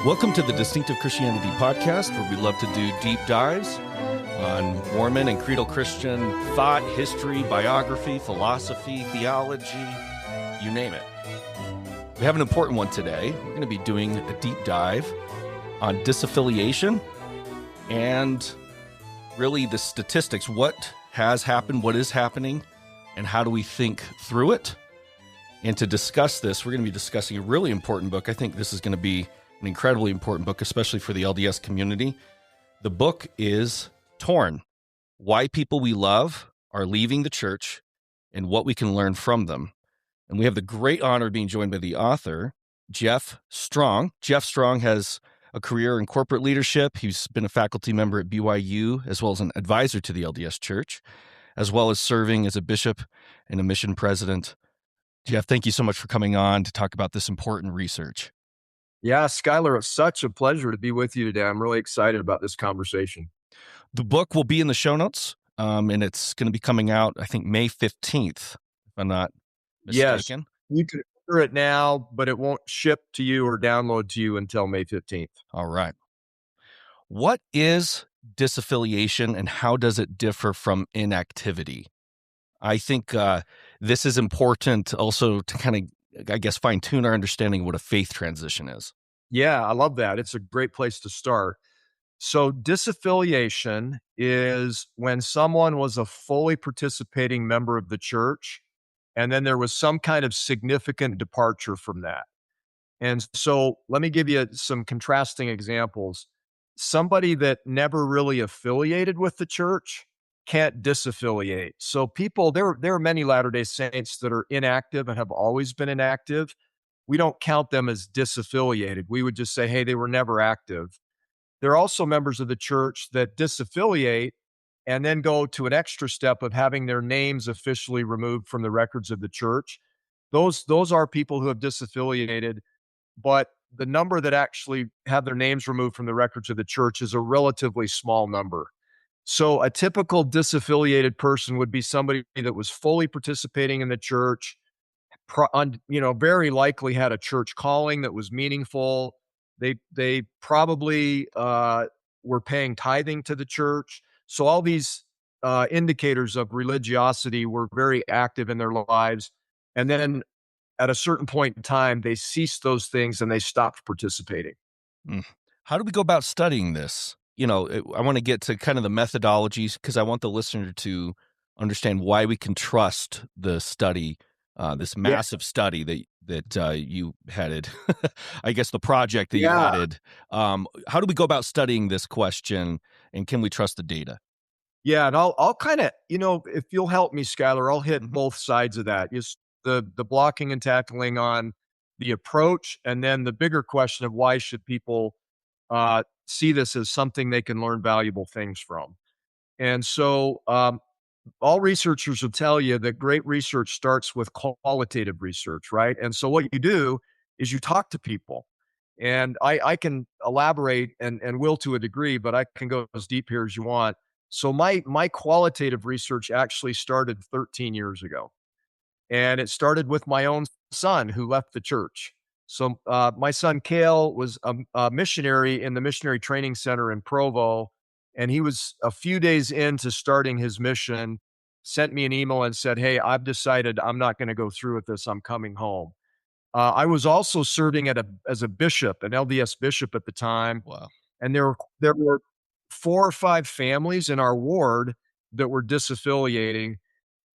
Welcome to the Distinctive Christianity Podcast, where we love to do deep dives on Mormon and creedal Christian thought, history, biography, philosophy, theology, you name it. We have an important one today. We're going to be doing a deep dive on disaffiliation and really the statistics. What has happened, what is happening, and how do we think through it? And to discuss this, we're going to be discussing a really important book. I think this is going to be an incredibly important book, especially for the LDS community. The book is Torn: Why People We Love Are Leaving the Church and What We Can Learn From Them. And we have the great honor of being joined by the author, Jeff Strong. Jeff Strong has a career in corporate leadership. He's been a faculty member at BYU, as well as an advisor to the LDS Church, as well as serving as a bishop and a mission president. Jeff, thank you so much for coming on to talk about this important research. Yeah, Skylar, it's such a pleasure to be with you today. I'm really excited about this conversation. The book will be in the show notes, and it's going to be coming out, I think, May 15th, if I'm not mistaken. Yes, you can order it now, but it won't ship to you or download to you until May 15th. All right. What is disaffiliation and how does it differ from inactivity? I think this is important also to kind of, I guess, fine-tune our understanding of what a faith transition is. Yeah, I love that. It's a great place to start. So disaffiliation is when someone was a fully participating member of the church, and then there was some kind of significant departure from that. And so let me give you some contrasting examples. Somebody that never really affiliated with the church can't disaffiliate. So there are many Latter-day Saints that are inactive and have always been inactive. We don't count them as disaffiliated. We would just say, hey, they were never active. There are also members of the church that disaffiliate and then go to an extra step of having their names officially removed from the records of the church. Those are people who have disaffiliated, but the number that actually have their names removed from the records of the church is a relatively small number. So a typical disaffiliated person would be somebody that was fully participating in the church, very likely had a church calling that was meaningful. They probably were paying tithing to the church. So all these indicators of religiosity were very active in their lives. And then at a certain point in time, they ceased those things and they stopped participating. How do we go about studying this? I want to get to kind of the methodologies because I want the listener to understand why we can trust the study, this massive study that you headed. I guess the project that you headed. How do we go about studying this question, and can we trust the data? Yeah, and I'll kind of, if you'll help me, Skylar, I'll hit both sides of that. Just the blocking and tackling on the approach, and then the bigger question of why should people see this as something they can learn valuable things from. And so all researchers will tell you that great research starts with qualitative research, right? And so what you do is you talk to people. And I can elaborate and will to a degree, but I can go as deep here as you want. So my qualitative research actually started 13 years ago. And it started with my own son who left the church. So my son, Cale, was a missionary in the Missionary Training Center in Provo, and he was a few days into starting his mission, sent me an email and said, hey, I've decided I'm not going to go through with this. I'm coming home. I was also serving as a bishop, an LDS bishop at the time. Wow. And there were 4 or 5 families in our ward that were disaffiliating.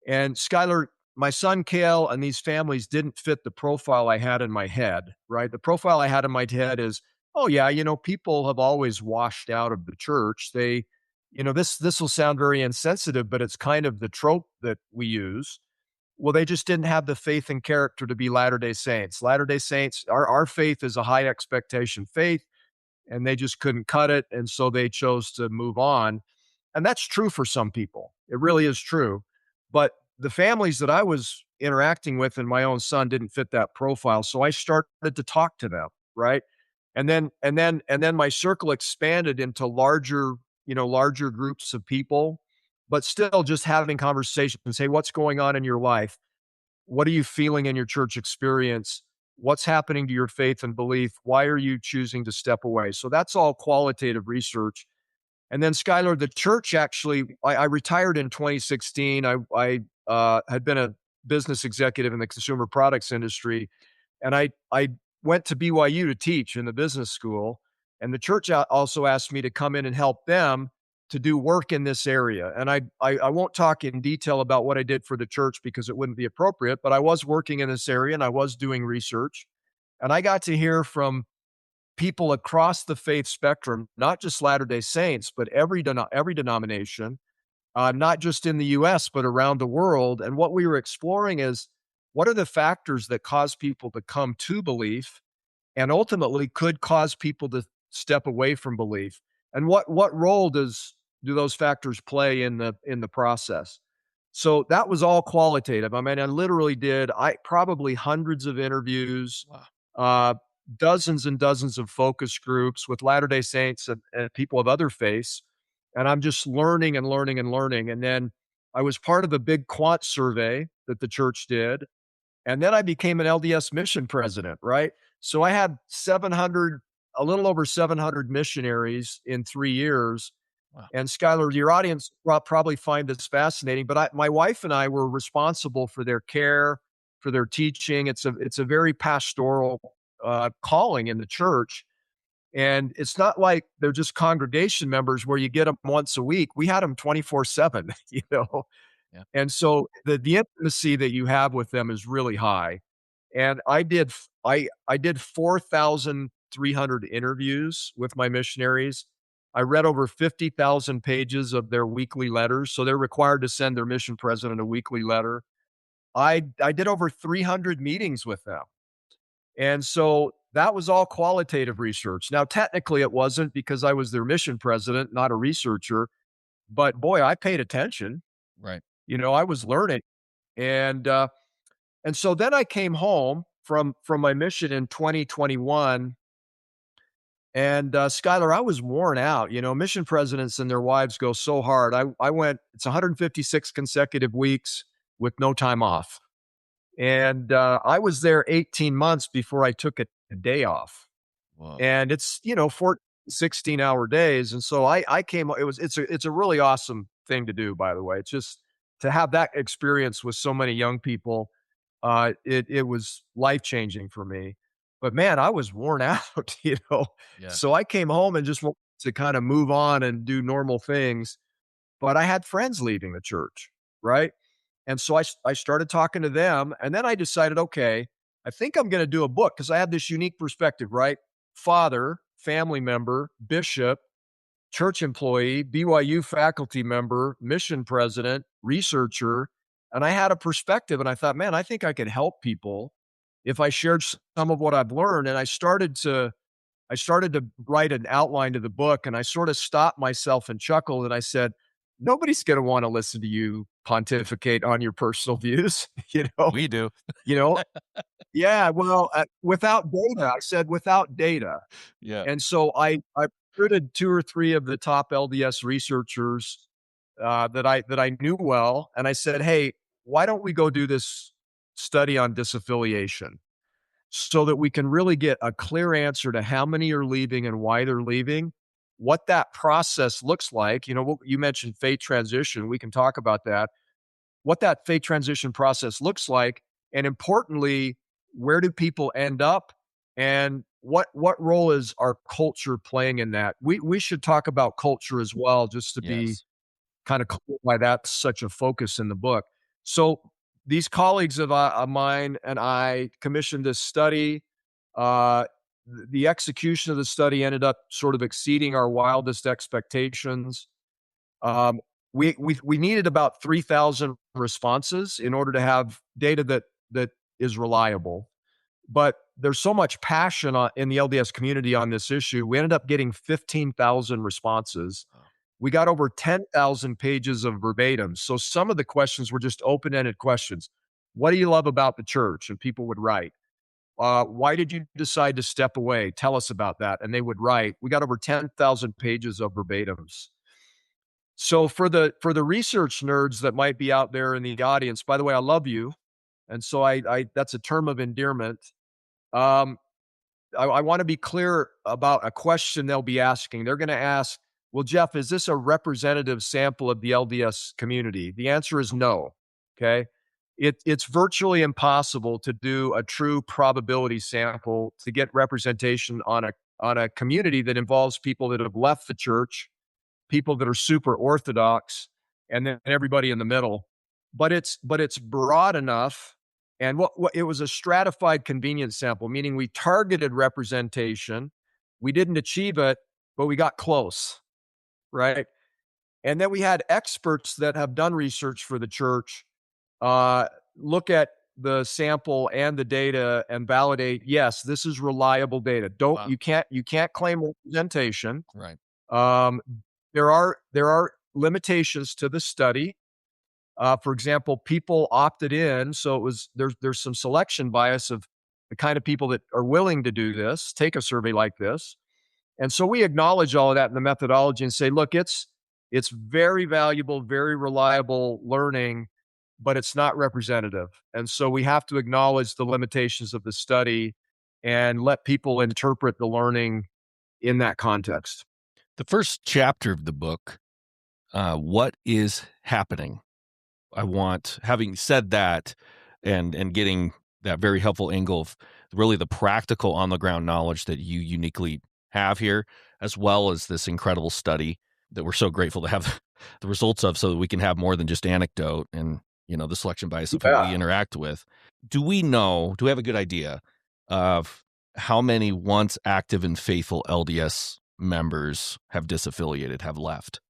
And Skylar, my son, Cale, and these families didn't fit the profile I had in my head, right? The profile I had in my head is, oh yeah, people have always washed out of the church. This will sound very insensitive, but it's kind of the trope that we use. Well, they just didn't have the faith and character to be Latter-day Saints. Latter-day Saints, our faith is a high expectation faith, and they just couldn't cut it. And so they chose to move on. And that's true for some people. It really is true. But the families that I was interacting with and my own son didn't fit that profile. So I started to talk to them, right? And then my circle expanded into larger groups of people, but still just having conversations. Hey, what's going on in your life? What are you feeling in your church experience? What's happening to your faith and belief? Why are you choosing to step away? So that's all qualitative research. And then Skylar, the church actually, I retired in 2016. I had been a business executive in the consumer products industry, and I went to BYU to teach in the business school, and the church also asked me to come in and help them to do work in this area. And I won't talk in detail about what I did for the church because it wouldn't be appropriate, but I was working in this area and I was doing research, and I got to hear from people across the faith spectrum, not just Latter-day Saints, but every denomination, not just in the US, but around the world. And what we were exploring is what are the factors that cause people to come to belief and ultimately could cause people to step away from belief? And what role do those factors play in the process? So that was all qualitative. I mean, I literally did I probably hundreds of interviews, Wow. uh, dozens and dozens of focus groups with Latter-day Saints and people of other faiths. And I'm just learning and learning and learning. And then I was part of a big quant survey that the church did. And then I became an LDS mission president, right? So I had 700, a little over 700 missionaries in 3 years. Wow. And Skylar, your audience will probably find this fascinating, but my wife and I were responsible for their care, for their teaching. It's a very pastoral calling in the church, and it's not like they're just congregation members where you get them once a week. We had them 24/7, you know, Yeah. and so the intimacy that you have with them is really high. And I did 4,300 interviews with my missionaries. I read over 50,000 pages of their weekly letters, so they're required to send their mission president a weekly letter. I did over 300 meetings with them, and so that was all qualitative research. Now, technically, it wasn't because I was their mission president, not a researcher, but boy, I paid attention. Right. You know, I was learning, and uh, and so then I came home from my mission in 2021. And Skylar, I was worn out. You know, mission presidents and their wives go so hard. I went. It's 156 consecutive weeks with no time off, and I was there 18 months before I took a day off. Whoa. And it's 16-hour days, and so I came. It's a really awesome thing to do. By the way, it's just to have that experience with so many young people. It was life changing for me. But man, I was worn out. Yeah. So I came home and just wanted to kind of move on and do normal things. But I had friends leaving the church, right? And so I started talking to them, and then I decided, okay, I think I'm going to do a book because I have this unique perspective, right? Father, family member, bishop, church employee, BYU faculty member, mission president, researcher, and I had a perspective, and I thought, man, I think I could help people if I shared some of what I've learned. And I started to write an outline to the book, and I sort of stopped myself and chuckled, and I said, "Nobody's going to want to listen to you pontificate on your personal views." We do. You know, yeah. Well, without data, I said without data, Yeah. and so I recruited two or three of the top LDS researchers that I knew well, and I said, "Hey, why don't we go do this study on disaffiliation?" So that we can really get a clear answer to how many are leaving and why they're leaving, what that process looks like. You mentioned faith transition. We can talk about that, what that faith transition process looks like. And importantly, where do people end up? And what role is our culture playing in that? We should talk about culture as well, just to be Yes. kind of cool why that's such a focus in the book. So these colleagues of mine and I commissioned this study. Uh, the execution of the study ended up sort of exceeding our wildest expectations. Um, we needed about 3,000 responses in order to have data that is reliable. But there's so much passion in the LDS community on this issue. We ended up getting 15,000 responses. Oh, We got over 10,000 pages of verbatim. So some of the questions were just open ended questions. What do you love about the church? And people would write. Why did you decide to step away? Tell us about that. And they would write. We got over 10,000 pages of verbatims. So for the research nerds that might be out there in the audience, by the way, I love you. And so I that's a term of endearment. Um, I want to be clear about a question they'll be asking. They're going to ask, well, Jeff, is this a representative sample of the LDS community? The answer is no. Okay. It's virtually impossible to do a true probability sample to get representation on a community that involves people that have left the church, people that are super orthodox, and then everybody in the middle. But it's broad enough. And what it was a stratified convenience sample, meaning we targeted representation. We didn't achieve it, but we got close, right? And then we had experts that have done research for the church uh, look at the sample and the data and validate, yes, this is reliable data. Don't Wow. you can't claim representation. Right. Um, there are limitations to the study. For example, people opted in, so it was there's some selection bias of the kind of people that are willing to do this, take a survey like this. And so we acknowledge all of that in the methodology and say, look, it's very valuable, very reliable learning, but it's not representative. And so we have to acknowledge the limitations of the study and let people interpret the learning in that context. The first chapter of the book, what is happening? I want, having said that, and getting that very helpful angle of really the practical on the ground knowledge that you uniquely have here, as well as this incredible study that we're so grateful to have the results of, so that we can have more than just anecdote and the selection bias of who we Yeah. interact with. Do we have a good idea of how many once active and faithful LDS members have disaffiliated, have left?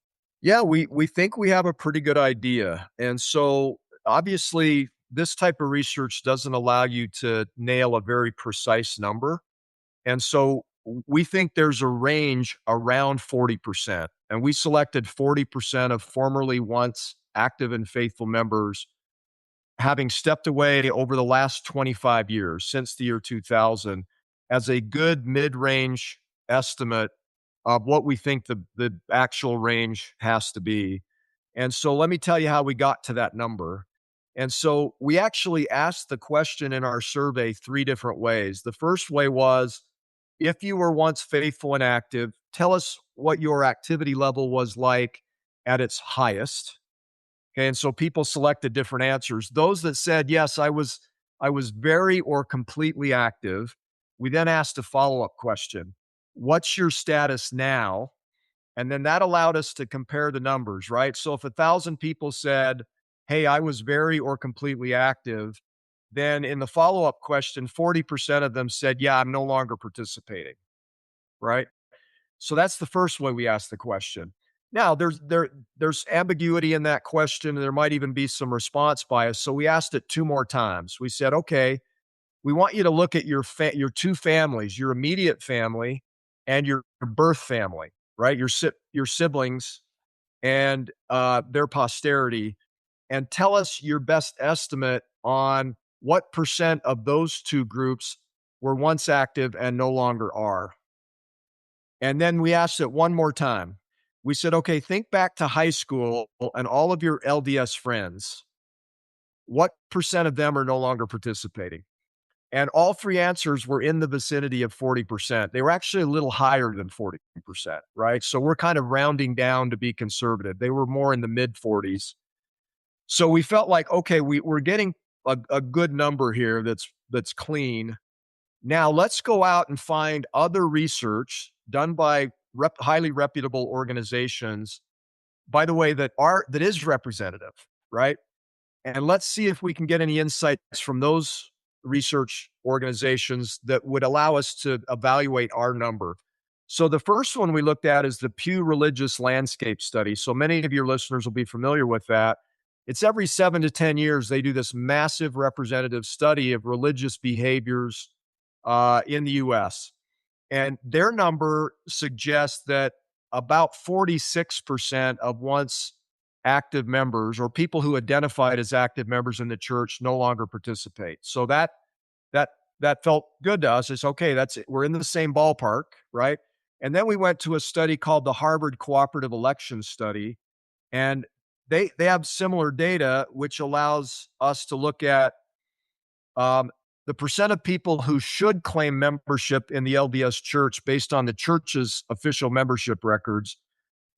Yeah, we think we have a pretty good idea. And so obviously this type of research doesn't allow you to nail a very precise number. And so we think there's a range around 40%. And we selected 40% of formerly once active and faithful members having stepped away over the last 25 years since the year 2000 as a good mid-range estimate of what we think the actual range has to be. And so let me tell you how we got to that number. And so we actually asked the question in our survey three different ways. The first way was, if you were once faithful and active, tell us what your activity level was like at its highest. Okay, and so people selected different answers. Those that said, yes, I was very or completely active, we then asked a follow-up question. What's your status now? And then that allowed us to compare the numbers, right? So if 1,000 people said, hey, I was very or completely active, then in the follow-up question, 40% of them said, yeah, I'm no longer participating, right? So that's the first way we ask the question. Now, there's ambiguity in that question, and there might even be some response bias. So we asked it two more times. We said, okay, we want you to look at your two families, your immediate family and your birth family, right? Your siblings and their posterity, and tell us your best estimate on what percent of those two groups were once active and no longer are. And then we asked it one more time. We said, okay, think back to high school and all of your LDS friends. What percent of them are no longer participating? And all three answers were in the vicinity of 40%. They were actually a little higher than 40%, right? So we're kind of rounding down to be conservative. They were more in the mid 40s. So we felt like, okay, we're getting a good number here that's clean. Now let's go out and find other research done by highly reputable organizations, by the way, that is representative, right? And let's see if we can get any insights from those research organizations that would allow us to evaluate our number. So the first one we looked at is the Pew Religious Landscape Study. So many of your listeners will be familiar with that. It's every 7 to 10 years, they do this massive representative study of religious behaviors in the US. And their number suggests that about 46% of once active members or people who identified as active members in the church no longer participate. So that that felt good to us. It's okay, that's it. We're in the same ballpark, right? And then we went to a study called the Harvard Cooperative Election Study, and they have similar data, which allows us to look at the percent of people who should claim membership in the LDS church based on the church's official membership records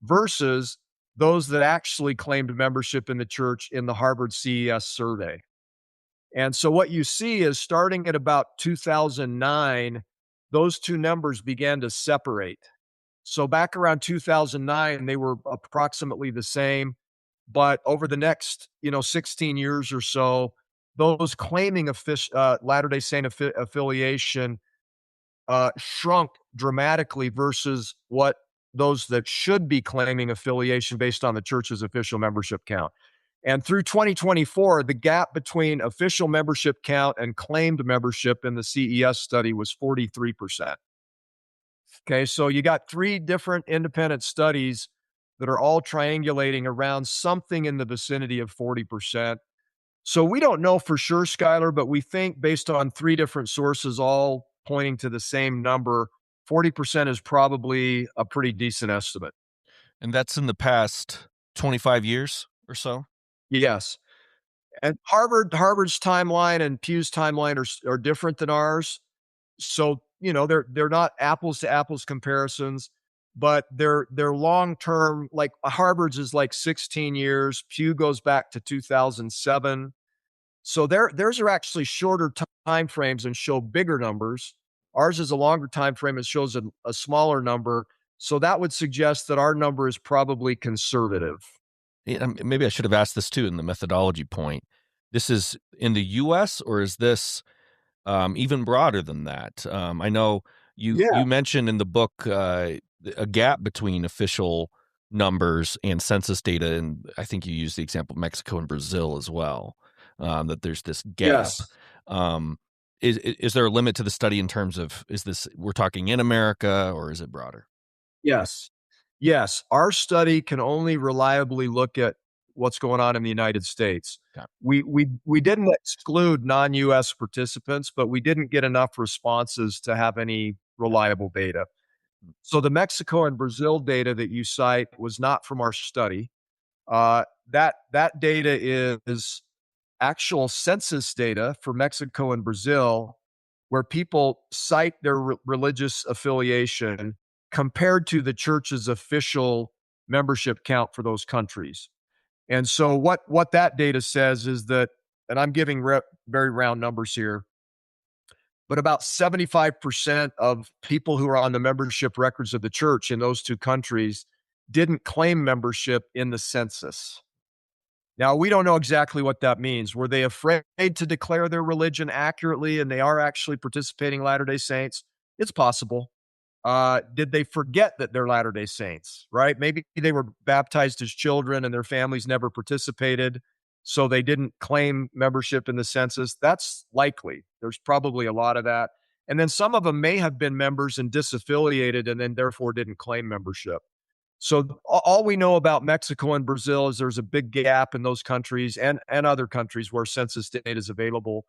versus those that actually claimed membership in the church in the Harvard CES survey. And so what you see is starting at about 2009, those two numbers began to separate. So back around 2009, they were approximately the same. But over the next, 16 years or so, those claiming Latter-day Saint affiliation shrunk dramatically versus what those that should be claiming affiliation based on the church's official membership count. And through 2024, the gap between official membership count and claimed membership in the CES study was 43%. Okay, so you got three different independent studies that are all triangulating around something in the vicinity of 40%. So we don't know for sure, Skylar, but we think based on three different sources, all pointing to the same number, 40% is probably a pretty decent estimate. And that's in the past 25 years or so? Yes. And Harvard's timeline and Pew's timeline are different than ours. So, they're not apples to apples comparisons, but they're long-term. Like Harvard's is like 16 years. Pew goes back to 2007. So theirs are actually shorter time frames and show bigger numbers. Ours is a longer time frame and shows a smaller number. So that would suggest that our number is probably conservative. Yeah, maybe I should have asked this too in the methodology point. This is in the US, or is this even broader than that? I know Yeah. you mentioned in the book a gap between official numbers and census data, and I think you used the example of Mexico and Brazil as well. That there's this gap. Yes. Um, is there a limit to the study in terms of, is this, we're talking in America, or is it broader? Yes. Yes. Our study can only reliably look at what's going on in the United States. Okay. We didn't exclude non-US participants, but we didn't get enough responses to have any reliable data. So the Mexico and Brazil data that you cite was not from our study. That data is actual census data for Mexico and Brazil, where people cite their religious affiliation compared to the church's official membership count for those countries. And so what that data says is that, and I'm giving very round numbers here, but about 75% of people who are on the membership records of the church in those two countries didn't claim membership in the census. Now, we don't know exactly what that means. Were they afraid to declare their religion accurately and they are actually participating Latter-day Saints? It's possible. Did they forget that they're Latter-day Saints, right? Maybe they were baptized as children and their families never participated, so they didn't claim membership in the census. That's likely. There's probably a lot of that. And then some of them may have been members and disaffiliated and then therefore didn't claim membership. So all we know about Mexico and Brazil is there's a big gap in those countries and other countries where census data is available.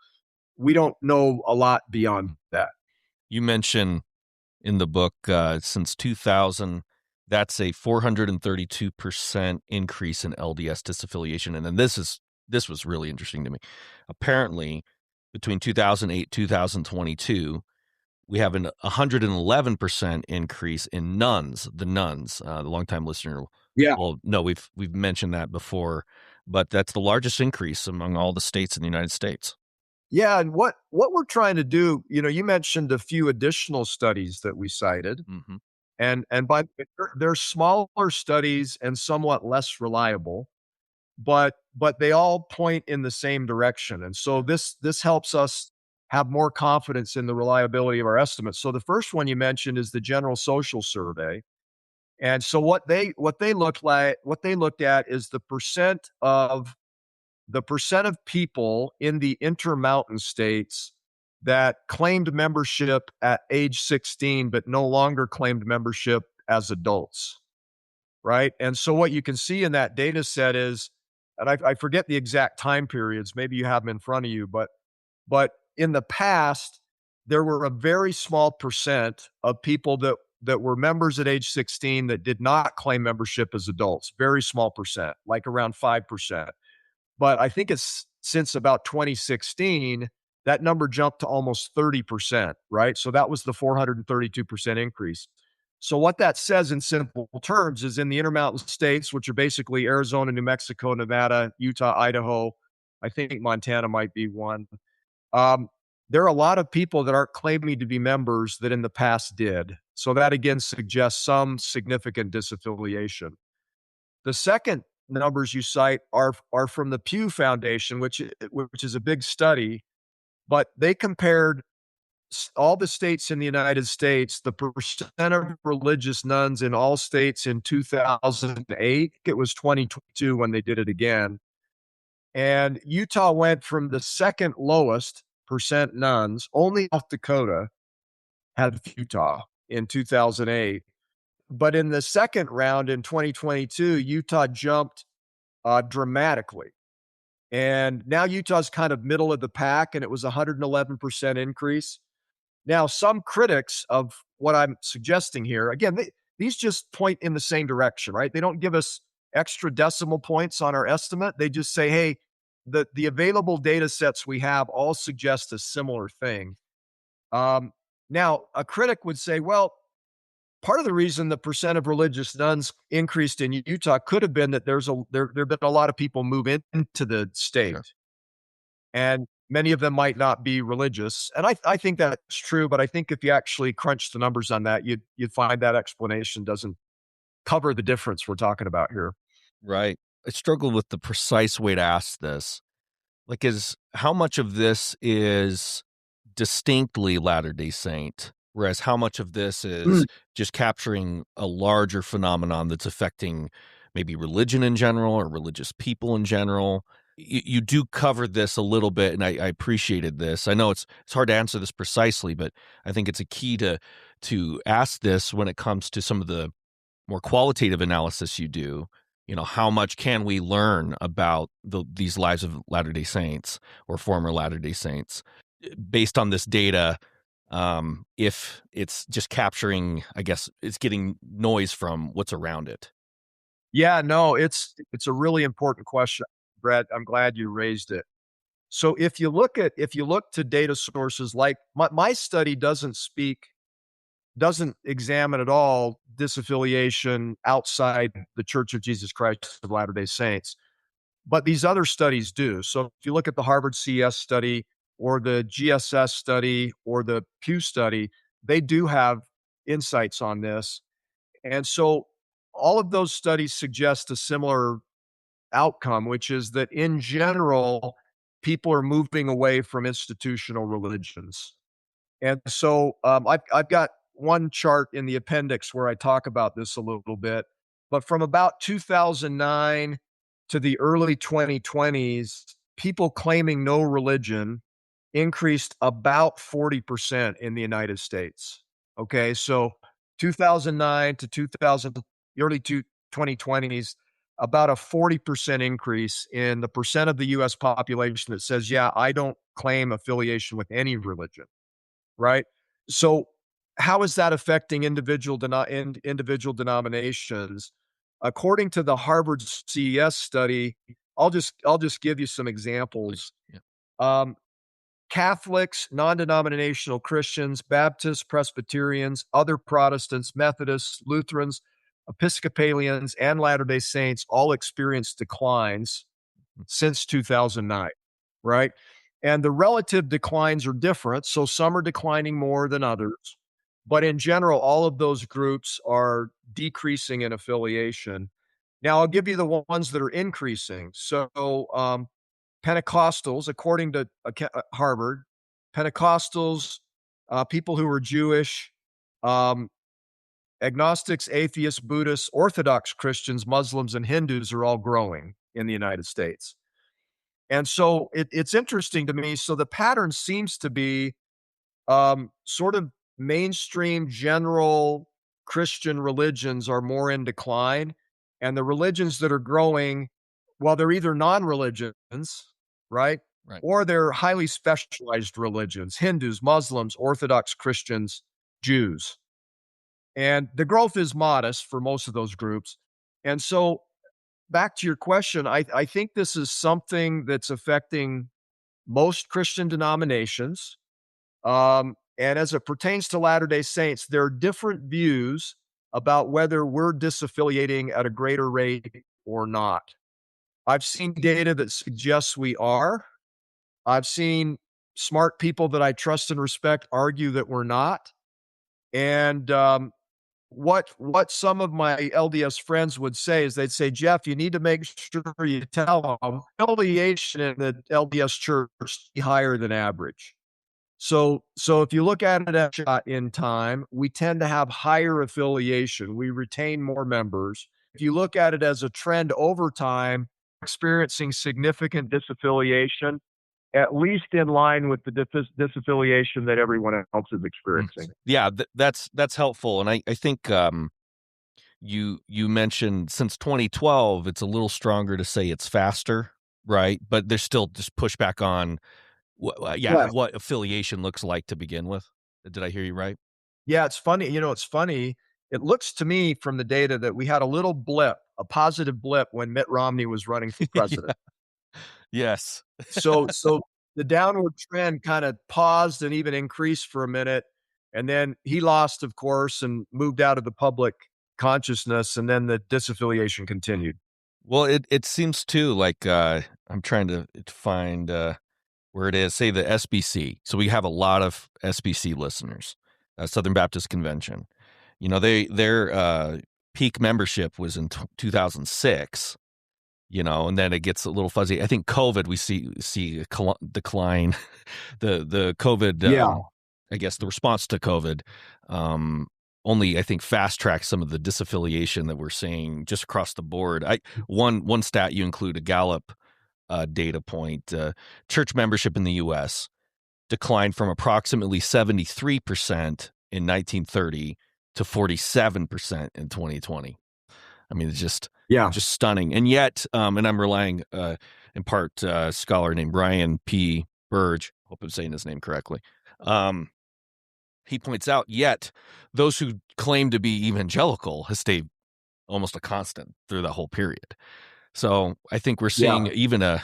We don't know a lot beyond that. You mentioned in the book since 2000, that's a 432% increase in LDS disaffiliation. And then this was really interesting to me. Apparently, between 2008 2022, we have an 111% increase in nuns. The longtime listener, Yeah. well, no, we've mentioned that before, but that's the largest increase among all the states in the United States. Yeah, and what we're trying to do, you mentioned a few additional studies that we cited, Mm-hmm. and by they're smaller studies and somewhat less reliable, but they all point in the same direction, and so this helps us have more confidence in the reliability of our estimates. So the first one you mentioned is the General Social Survey, and so what they looked at is the percent of people in the Intermountain states that claimed membership at age 16, but no longer claimed membership as adults, right? And so what you can see in that data set is, and I forget the exact time periods, maybe you have them in front of you, but in the past, there were a very small percent of people that were members at age 16 that did not claim membership as adults, very small percent, like around 5%. But I think it's since about 2016 that number jumped to almost 30%, right? So that was the 432% increase. So what that says in simple terms is in the Intermountain states, which are basically Arizona, New Mexico, Nevada, Utah, Idaho, I think Montana might be one. Um, there are a lot of people that aren't claiming to be members that in the past did. So that again suggests some significant disaffiliation. The second numbers you cite are from the Pew Foundation, which is a big study, but they compared all the states in the United States, the percent of religious nuns in all states in 2008. It was 2022 when they did it again. And Utah went from the second lowest percent nuns, only South Dakota had Utah in 2008. But in the second round in 2022, Utah jumped dramatically. And now Utah's kind of middle of the pack, and it was a 111% increase. Now, some critics of what I'm suggesting here, again, these just point in the same direction, right? They don't give us extra decimal points on our estimate. They just say, hey, the available data sets we have all suggest a similar thing. Um, Now, a critic would say, well, part of the reason the percent of religious nuns increased in Utah could have been that there have been a lot of people move into the state. Sure. And many of them might not be religious. And I think that's true, but I think if you actually crunch the numbers on that, you'd find that explanation doesn't cover the difference we're talking about here. Right. I struggle with the precise way to ask this. Like, is how much of this is distinctly Latter-day Saint, whereas how much of this is Mm. just capturing a larger phenomenon that's affecting maybe religion in general or religious people in general? You do cover this a little bit, and I appreciated this. I know it's hard to answer this precisely, but I think it's a key to ask this when it comes to some of the more qualitative analysis you do. You know, how much can we learn about these lives of Latter-day Saints or former Latter-day Saints based on this data? If it's just capturing, I guess it's getting noise from what's around it. Yeah, no, it's a really important question, Brett. I'm glad you raised it. So if you look to data sources like my study doesn't examine at all disaffiliation outside the Church of Jesus Christ of Latter-day Saints, but these other studies do. So if you look at the Harvard CS study or the GSS study or the Pew study, they do have insights on this. And so all of those studies suggest a similar outcome, which is that in general, people are moving away from institutional religions. And so I've got one chart in the appendix where I talk about this a little bit. But from about 2009 to the early 2020s, people claiming no religion increased about 40% in the United States. Okay, so 2009 to 2000, early 2020s, about a 40% increase in the percent of the US population that says, yeah, I don't claim affiliation with any religion, right? So, how is that affecting individual denominations? According to the Harvard CES study, I'll just give you some Please. examples. Yeah. Um, Catholics, non-denominational Christians, Baptists, Presbyterians, other Protestants, Methodists, Lutherans, Episcopalians, and Latter-day Saints all experienced declines since 2009, right? And the relative declines are different. So some are declining more than others. But in general, all of those groups are decreasing in affiliation. Now, I'll give you the ones that are increasing. So, Pentecostals, according to Harvard, Pentecostals, people who are Jewish, um, agnostics, atheists, Buddhists, Orthodox Christians, Muslims, and Hindus are all growing in the United States. And so it's interesting to me. So the pattern seems to be sort of mainstream general Christian religions are more in decline. And the religions that are growing, well, they're either non religions, right? Right. Or they're highly specialized religions Hindus, Muslims, Orthodox Christians, Jews. And the growth is modest for most of those groups. And so back to your question, I think this is something that's affecting most Christian denominations. And as it pertains to Latter-day Saints, there are different views about whether we're disaffiliating at a greater rate or not. I've seen data that suggests we are. I've seen smart people that I trust and respect argue that we're not. And what some of my LDS friends would say is they'd say, Jeff, you need to make sure you tell them affiliation in the LDS church is higher than average. So if you look at it at shot in time, we tend to have higher affiliation. We retain more members. If you look at it as a trend over time, experiencing significant disaffiliation, at least in line with the disaffiliation that everyone else is experiencing. Yeah, that's helpful. And I think you mentioned since 2012, it's a little stronger to say it's faster, right? But there's still just pushback on Yes. what affiliation looks like to begin with. Did I hear you right? Yeah, it's funny. It's funny. It looks to me from the data that we had a little blip, a positive blip when Mitt Romney was running for president. Yeah. Yes. So the downward trend kind of paused and even increased for a minute. And then he lost, of course, and moved out of the public consciousness. And then the disaffiliation continued. Well, it seems too like I'm trying to find where it is. Say the SBC. So we have a lot of SBC listeners, Southern Baptist Convention. Their peak membership was in 2006. And then it gets a little fuzzy. I think COVID, we see a decline. The COVID, I guess the response to COVID, only I think fast tracks some of the disaffiliation that we're seeing just across the board. One stat you include a Gallup data point: church membership in the U.S. declined from approximately 73% in 1930 to 47% in 2020. I mean, it's just stunning. And yet, and I'm relying in part a scholar named Brian P. Burge, hope I'm saying his name correctly. He points out, yet those who claim to be evangelical has stayed almost a constant through the whole period. So I think we're seeing even a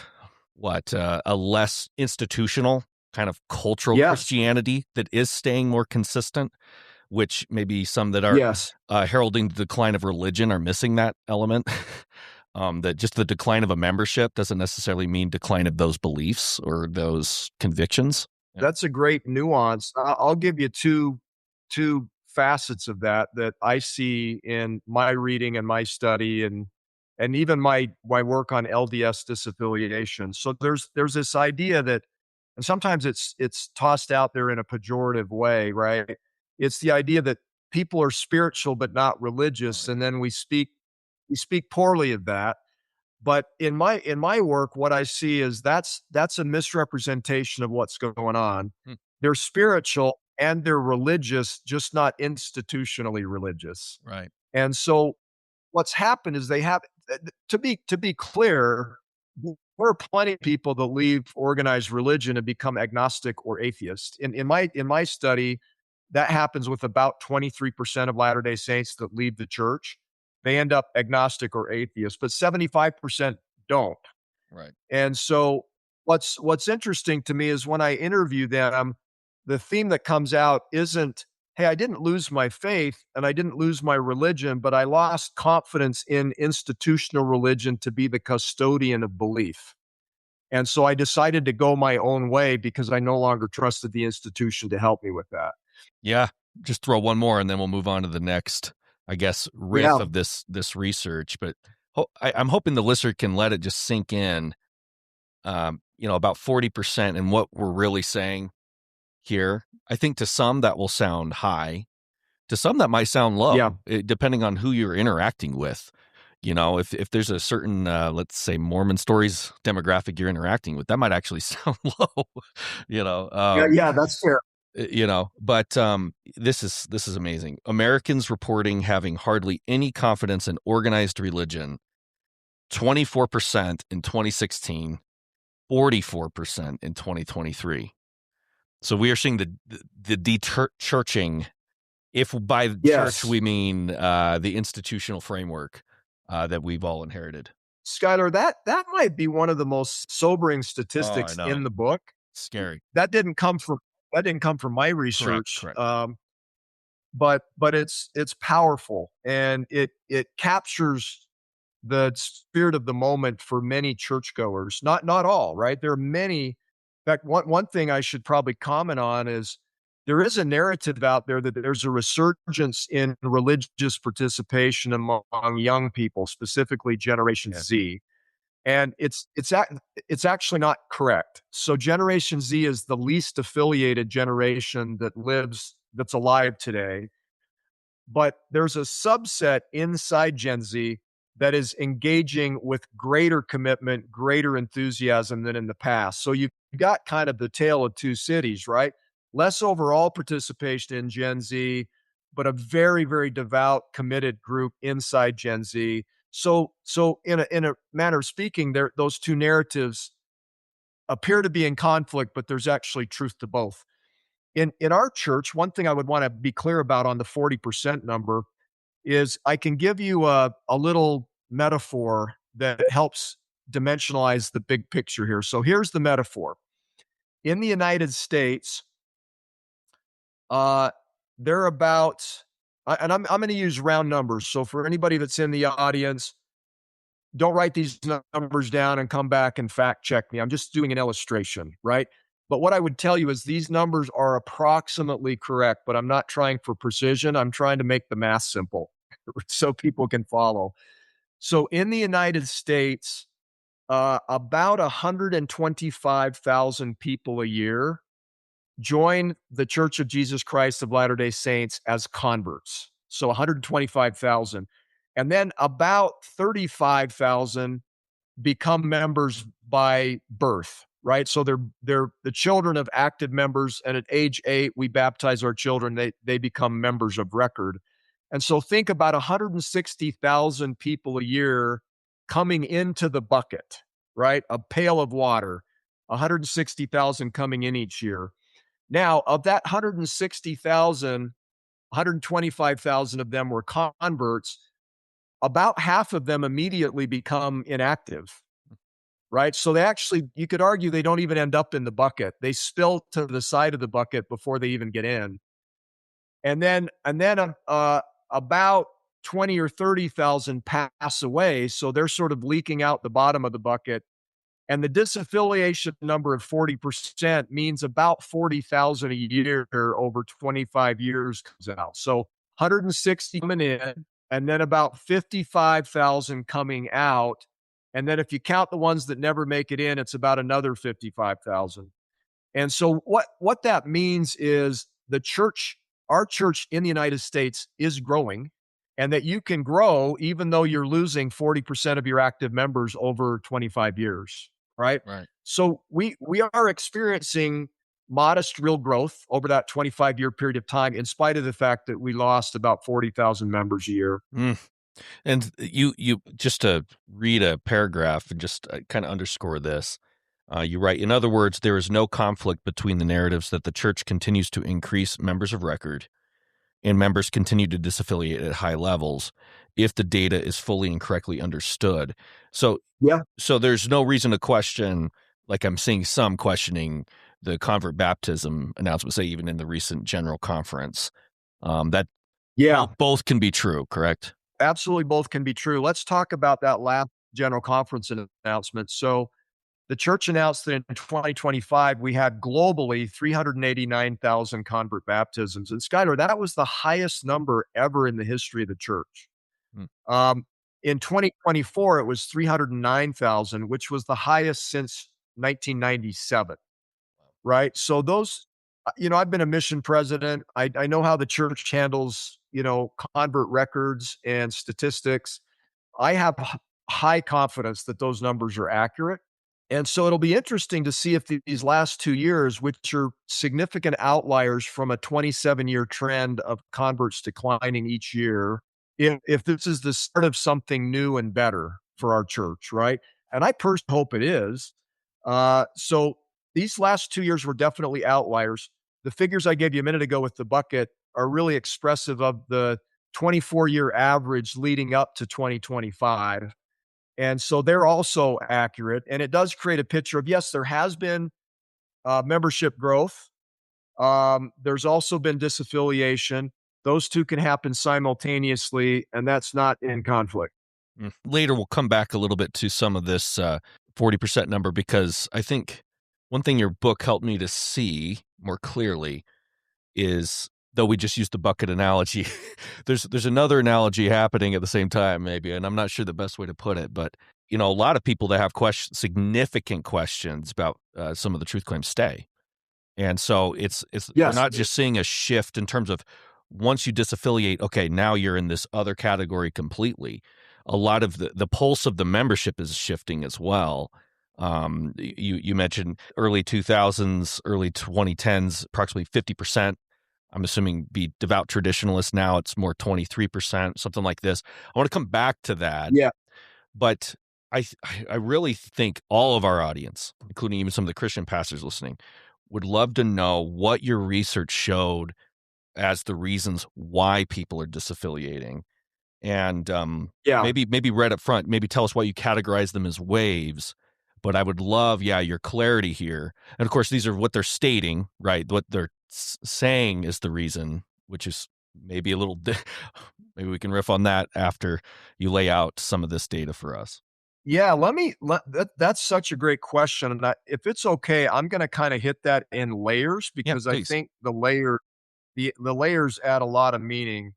less institutional kind of cultural Christianity that is staying more consistent, which maybe some that are heralding the decline of religion are missing that element. That just the decline of a membership doesn't necessarily mean decline of those beliefs or those convictions. That's a great nuance. I'll give you two facets of that I see in my reading and my study and even my work on LDS disaffiliation. So there's this idea that, and sometimes it's tossed out there in a pejorative way, right? It's the idea that people are spiritual but not religious, and then we speak poorly of that. But in my work, what I see is that's a misrepresentation of what's going on. They're spiritual and they're religious, just not institutionally religious. Right. And so what's happened is they have to be clear, there are plenty of people that leave organized religion and become agnostic or atheist. In my study, that happens with about 23% of Latter-day Saints that leave the church. They end up agnostic or atheist, but 75% don't. Right. And so what's interesting to me is when I interview them, the theme that comes out isn't, hey, I didn't lose my faith and I didn't lose my religion, but I lost confidence in institutional religion to be the custodian of belief. And so I decided to go my own way because I no longer trusted the institution to help me with that. Yeah. Just throw one more and then we'll move on to the next, I guess, riff of this research. But I'm hoping the listener can let it just sink in, about 40% and what we're really saying here. I think to some that will sound high. To some that might sound low, depending on who you're interacting with. If there's a certain, let's say, Mormon Stories demographic you're interacting with, that might actually sound low. That's fair. But this is amazing. Americans reporting having hardly any confidence in organized religion, 24% in 2016, 44% in 2023. So we are seeing the de-churching. If by church we mean the institutional framework that we've all inherited. Skylar, that might be one of the most sobering statistics in the book. Scary. That didn't come from my Correct. research, Correct. but it's powerful, and it captures the spirit of the moment for many churchgoers. Not all, right? There are many. In fact, one thing I should probably comment on is there is a narrative out there that there's a resurgence in religious participation among young people, specifically Generation Yeah. Z. And it's actually not correct. So Generation Z is the least affiliated generation that's alive today. But there's a subset inside Gen Z that is engaging with greater commitment, greater enthusiasm than in the past. So you've got kind of the tale of two cities, right? Less overall participation in Gen Z, but a very, very devout, committed group inside Gen Z. So in a manner of speaking, those two narratives appear to be in conflict, but there's actually truth to both. In our church, one thing I would want to be clear about on the 40% number is I can give you a little metaphor that helps dimensionalize the big picture here. So here's the metaphor. In the United States, uh, they're about, and I'm going to use round numbers. So for anybody that's in the audience, don't write these numbers down and come back and fact check me. I'm just doing an illustration, right? But what I would tell you is these numbers are approximately correct, but I'm not trying for precision. I'm trying to make the math simple so people can follow. So in the United States, about 125,000 people a year join the Church of Jesus Christ of Latter-day Saints as converts. So 125,000. And then about 35,000 become members by birth, right? So they're the children of active members, and at age 8, we baptize our children. They become members of record. And so think about 160,000 people a year coming into the bucket, right? A pail of water, 160,000 coming in each year. Now, of that 160,000, 125,000 of them were converts. About half of them immediately become inactive, right? So they actually, you could argue they don't even end up in the bucket. They spill to the side of the bucket before they even get in. And then about 20 or 30,000 pass away. So they're sort of leaking out the bottom of the bucket. And the disaffiliation number of 40% means about 40,000 a year over 25 years comes out. So 160 coming in, and then about 55,000 coming out. And then if you count the ones that never make it in, it's about another 55,000. And so what that means is our church in the United States is growing, and that you can grow even though you're losing 40% of your active members over 25 years, right? Right. So we are experiencing modest real growth over that 25-year period of time, in spite of the fact that we lost about 40,000 members a year. Mm. And you just to read a paragraph and just kind of underscore this. You write, in other words, there is no conflict between the narratives that the church continues to increase members of record and members continue to disaffiliate at high levels if the data is fully and correctly understood. So, Yeah. so there's no reason to question, like I'm seeing some questioning the convert baptism announcement, say even in the recent general conference, that Yeah. both can be true, correct? Absolutely, both can be true. Let's talk about that last general conference announcement. So the church announced that in 2025, we had globally 389,000 convert baptisms. And Skylar, that was the highest number ever in the history of the church. Hmm. In 2024, it was 309,000, which was the highest since 1997, right? So I've been a mission president. I know how the church handles, convert records and statistics. I have high confidence that those numbers are accurate. And so it'll be interesting to see if these last 2 years, which are significant outliers from a 27-year trend of converts declining each year, if this is the start of something new and better for our church, right? And I personally hope it is. So these last 2 years were definitely outliers. The figures I gave you a minute ago with the bucket are really expressive of the 24-year average leading up to 2025. And so they're also accurate. And it does create a picture of, yes, there has been membership growth. There's also been disaffiliation. Those two can happen simultaneously, and that's not in conflict. Later, we'll come back a little bit to some of this 40% number, because I think one thing your book helped me to see more clearly is, though we just used the bucket analogy, there's another analogy happening at the same time, maybe, and I'm not sure the best way to put it, but a lot of people that have significant questions about some of the truth claims stay. And so it's we're Yes. not just seeing a shift in terms of, once you disaffiliate, okay, now you're in this other category completely. A lot of the pulse of the membership is shifting as well. You mentioned early 2000s, early 2010s, approximately 50%. I'm assuming be devout traditionalists. Now it's more 23%, something like this. I want to come back to that, Yeah. but I really think all of our audience, including even some of the Christian pastors listening, would love to know what your research showed as the reasons why people are disaffiliating. And Yeah. maybe right up front, maybe tell us why you categorize them as waves. But I would love, your clarity here. And of course, these are what they're stating, right? What they're saying is the reason, which is maybe a little, maybe we can riff on that after you lay out some of this data for us. Yeah, that's such a great question, and if it's okay, I'm gonna kinda hit that in layers Yeah, because I please. think the layers add a lot of meaning.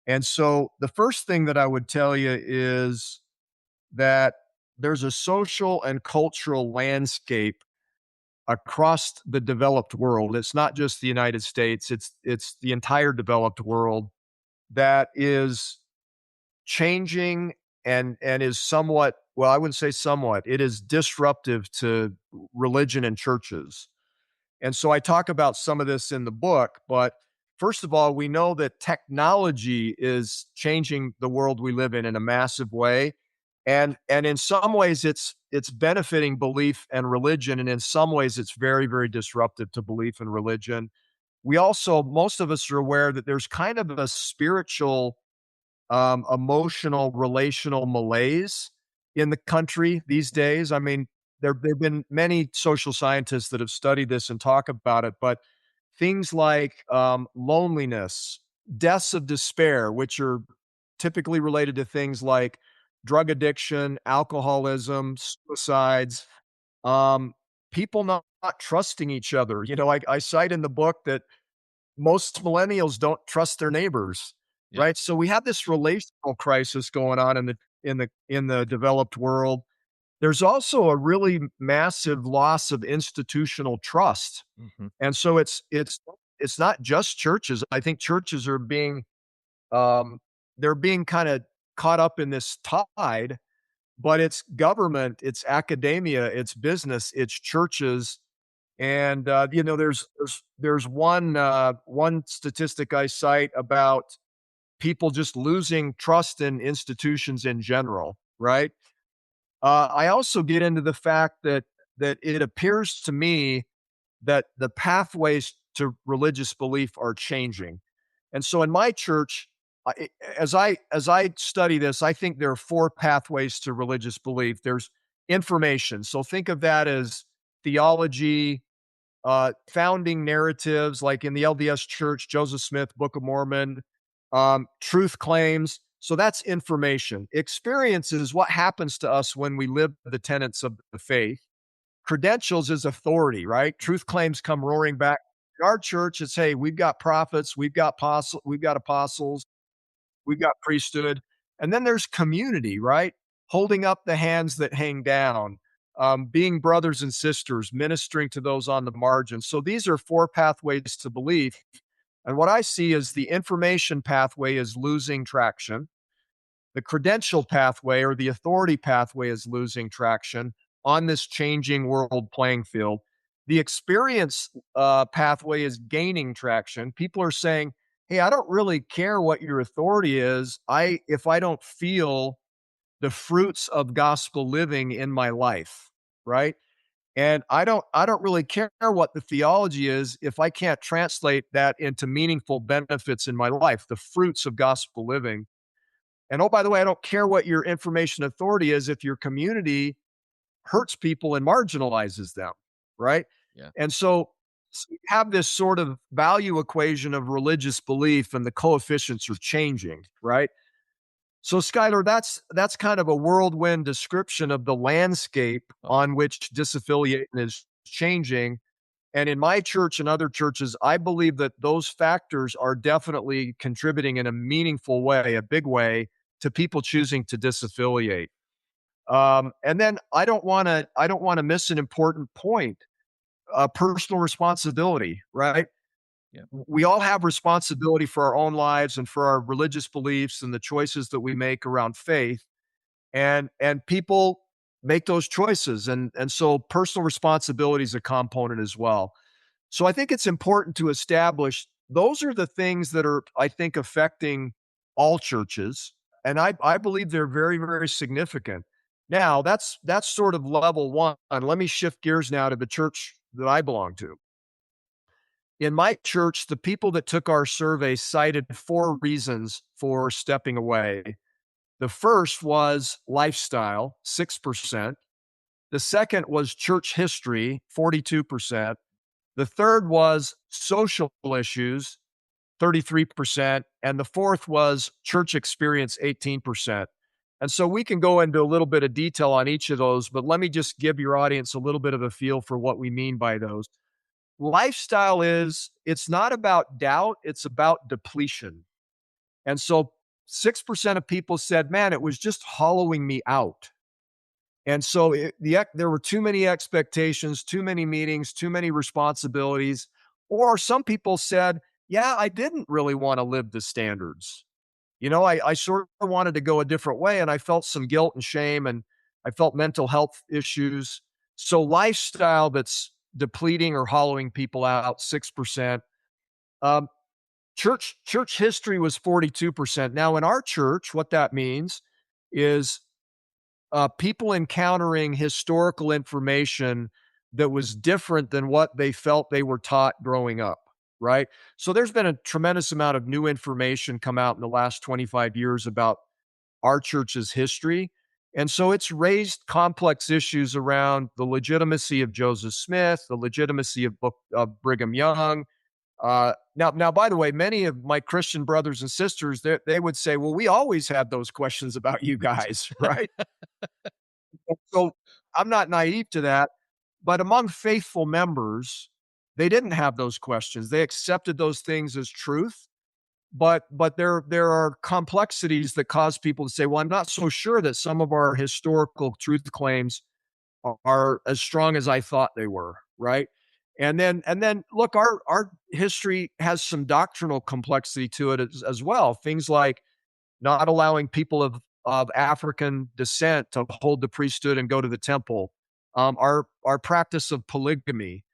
And so, the first thing that I would tell you is that there's a social and cultural landscape across the developed world. It's not just the United States, it's the entire developed world that is changing and is somewhat, well, I wouldn't say somewhat, it is disruptive to religion and churches. And so I talk about some of this in the book, but first of all, we know that technology is changing the world we live in a massive way. And in some ways it's benefiting belief and religion, and in some ways it's very, very disruptive to belief and religion. We also, most of us are aware that there's kind of a spiritual emotional, relational malaise in the country these days. I mean, there've been many social scientists that have studied this and talk about it, but things like loneliness, deaths of despair, which are typically related to things like drug addiction, alcoholism, suicides, um, people not trusting each other. I cite in the book that most millennials don't trust their neighbors, Yeah. right? So we have this relational crisis going on in the developed world. There's also a really massive loss of institutional trust. Hmm. And so it's not just churches. I think churches are um they're being kind of caught up in this tide, but it's government, it's academia, it's business, it's churches. And there's one statistic I cite about people just losing trust in institutions in general, right? I also get into the fact that it appears to me that the pathways to religious belief are changing. And so in my church, as I study this, I think there are four pathways to religious belief. There's information. So think of that as theology, founding narratives, like in the LDS Church, Joseph Smith, Book of Mormon, truth claims. So that's information. Experience is what happens to us when we live the tenets of the faith. Credentials is authority, right? Truth claims come roaring back. In our church, it's, hey, we've got prophets, we've got apostles, we've got priesthood. And then there's community, right? Holding up the hands that hang down, being brothers and sisters, ministering to those on the margins. So these are four pathways to belief. And what I see is the information pathway is losing traction. The credential pathway or the authority pathway is losing traction on this changing world playing field. The experience pathway is gaining traction. People are saying, "Hey, I don't really care what your authority is. If I don't feel the fruits of gospel living in my life, right? And I don't really care what the theology is if I can't translate that into meaningful benefits in my life, the fruits of gospel living." And oh, by the way, I don't care what your information authority is if your community hurts people and marginalizes them, right? Yeah. So you have this sort of value equation of religious belief, and the coefficients are changing, right? So, Skylar, that's kind of a whirlwind description of the landscape Oh, on which disaffiliation is changing. And in my church and other churches, I believe that those factors are definitely contributing in a meaningful way, a big way, to people choosing to disaffiliate. And then I don't want to miss an important point: personal responsibility, right? yeah. We all have responsibility for our own lives and for our religious beliefs and the choices that we make around faith. And people make those choices, and so personal responsibility is a component as well. So I think it's important to establish those are the things that are, I think, affecting all churches, and I believe they're very, very significant. Now, that's sort of level one. Let me shift gears now to the church that I belong to. In my church, the people that took our survey cited 4 reasons for stepping away. The first was lifestyle, 6%. The second was church history, 42%. The third was social issues, 33%. And the fourth was church experience, 18%. And so we can go into a little bit of detail on each of those, but let me just give your audience a little bit of a feel for what we mean by those. Lifestyle it's not about doubt, it's about depletion. And so 6% of people said, man, it was just hollowing me out. And so there were too many expectations, too many meetings, too many responsibilities. Or some people said, yeah, I didn't really want to live the standards. I sort of wanted to go a different way, and I felt some guilt and shame, and I felt mental health issues. So lifestyle that's depleting or hollowing people out, 6%. Um, church history was 42%. Now, in our church, what that means is people encountering historical information that was different than what they felt they were taught growing up, right? So there's been a tremendous amount of new information come out in the last 25 years about our church's history. And so it's raised complex issues around the legitimacy of Joseph Smith, the legitimacy of Brigham Young. Now, by the way, many of my Christian brothers and sisters, they would say, well, we always had those questions about you guys, right? So I'm not naive to that. But among faithful members, they didn't have those questions. They accepted those things as truth. But there are complexities that cause people to say, well, I'm not so sure that some of our historical truth claims are as strong as I thought they were, right? And then look, our history has some doctrinal complexity to it as well. Things like not allowing people of African descent to hold the priesthood and go to the temple, our practice of polygamy.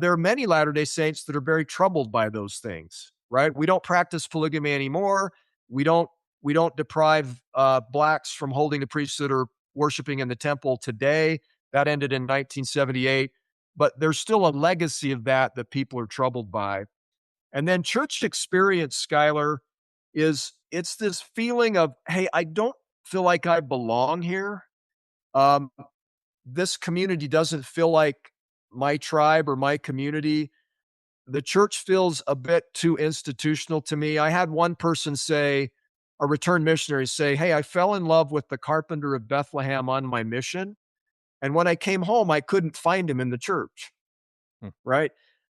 There are many Latter Day Saints that are very troubled by those things. Right? We don't practice polygamy anymore. We don't we don't deprive blacks from holding the priesthood or worshiping in the temple today. That ended in 1978, but there's still a legacy of that people are troubled by. And then church experience, Skylar, it's this feeling of, hey, I don't feel like I belong here. Um, this community doesn't feel like my tribe or my community. The church feels a bit too institutional to me. I had one person say, a returned missionary say, hey, I fell in love with the carpenter of Bethlehem on my mission. And when I came home, I couldn't find him in the church, Hmm. right?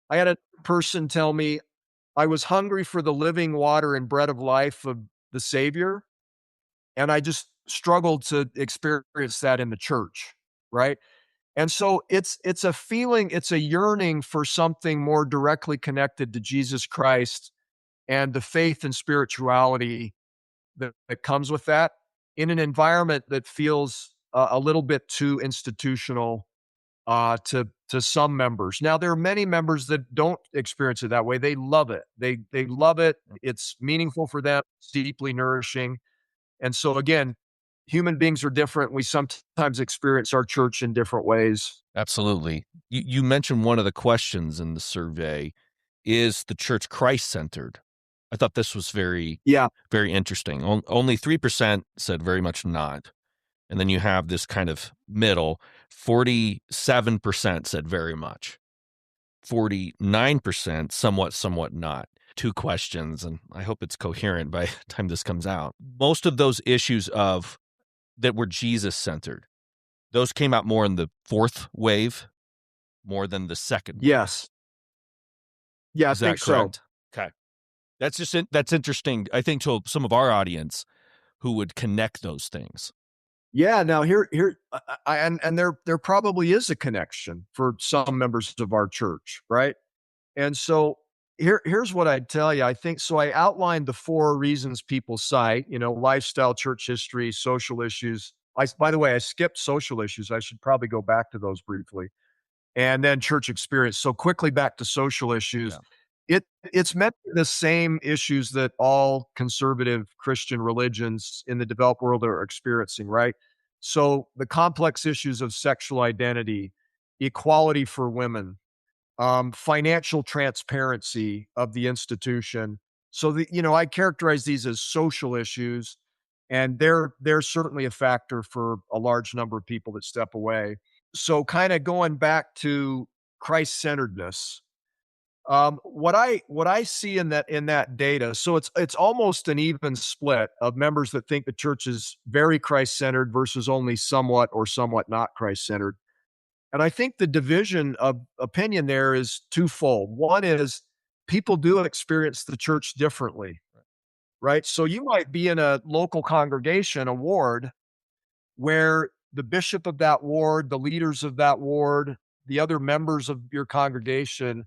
I had a person tell me, I was hungry for the living water and bread of life of the Savior, and I just struggled to experience that in the church, right? And so it's a feeling, it's a yearning for something more directly connected to Jesus Christ and the faith and spirituality that comes with that in an environment that feels a little bit too institutional to some members. Now, there are many members that don't experience it that way. They love it. They love it. It's meaningful for them. It's deeply nourishing. And so, again, human beings are different. We sometimes experience our church in different ways. Absolutely. You mentioned one of the questions in the survey, is the church Christ-centered? I thought this was very, Yeah, very interesting. Only 3% said very much not. And then you have this kind of middle, 47% said very much. 49% somewhat, somewhat not. Two questions, and I hope it's coherent by the time this comes out. Most of those issues of that were Jesus-centered, those came out more in the fourth wave more than the second wave. Yes. Yeah, I Is that think so. correct? Okay. That's interesting, I think, to some of our audience who would connect those things. Yeah, now and there probably is a connection for some members of our church, right? And so here's what I'd tell you. I think so. I outlined the four reasons people cite, lifestyle, church history, social issues. By the way, I skipped social issues. I should probably go back to those briefly. And then church experience. So quickly back to social issues. Yeah. It's met the same issues that all conservative Christian religions in the developed world are experiencing, right? So the complex issues of sexual identity, equality for women, financial transparency of the institution. So I characterize these as social issues, and they're certainly a factor for a large number of people that step away. So kind of going back to Christ-centeredness, what I see in that data, so it's almost an even split of members that think the church is very Christ-centered versus only somewhat or somewhat not Christ-centered. And I think the division of opinion there is twofold. One is people do experience the church differently, right? So you might be in a local congregation, a ward, where the bishop of that ward, the leaders of that ward, the other members of your congregation,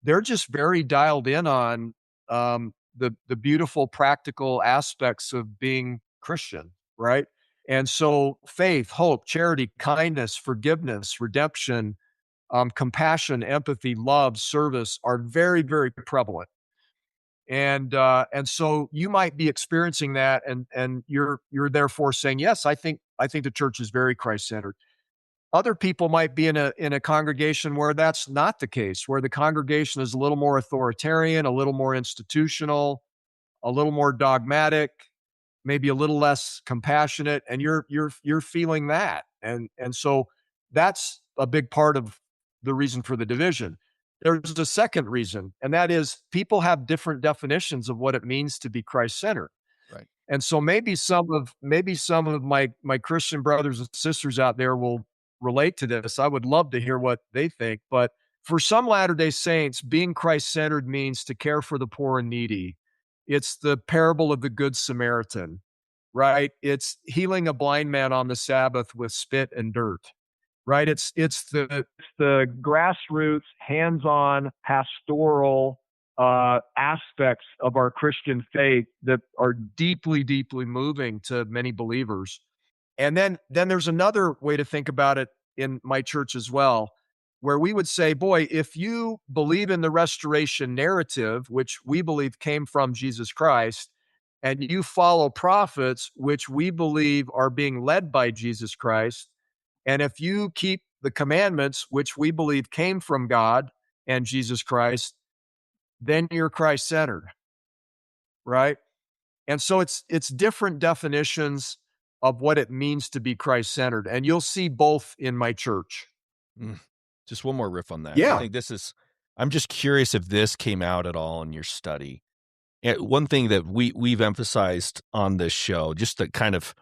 they're just very dialed in on the beautiful practical aspects of being Christian, right? And so faith, hope, charity, kindness, forgiveness, redemption, compassion, empathy, love, service are very, very prevalent. And so you might be experiencing that, and you're therefore saying, yes, I think the church is very Christ centered. Other people might be in a congregation where that's not the case, where the congregation is a little more authoritarian, a little more institutional, a little more dogmatic, maybe a little less compassionate, and you're feeling that. And so that's a big part of the reason for the division. There's a second reason, and that is people have different definitions of what it means to be Christ-centered. Right. And so maybe some of my Christian brothers and sisters out there will relate to this. I would love to hear what they think. But for some Latter-day Saints, being Christ-centered means to care for the poor and needy. It's the parable of the Good Samaritan, right? It's healing a blind man on the Sabbath with spit and dirt, right? It's the grassroots, hands-on, pastoral aspects of our Christian faith that are deeply, deeply moving to many believers. And then there's another way to think about it in my church as well, where we would say, boy, if you believe in the restoration narrative, which we believe came from Jesus Christ, and you follow prophets, which we believe are being led by Jesus Christ, and if you keep the commandments, which we believe came from God and Jesus Christ, then you're Christ-centered, right? And so it's different definitions of what it means to be Christ-centered, and you'll see both in my church. Mm. Just one more riff on that. I Yeah. think I'm just curious if this came out at all in your study. One thing that we've emphasized on this show, just to kind of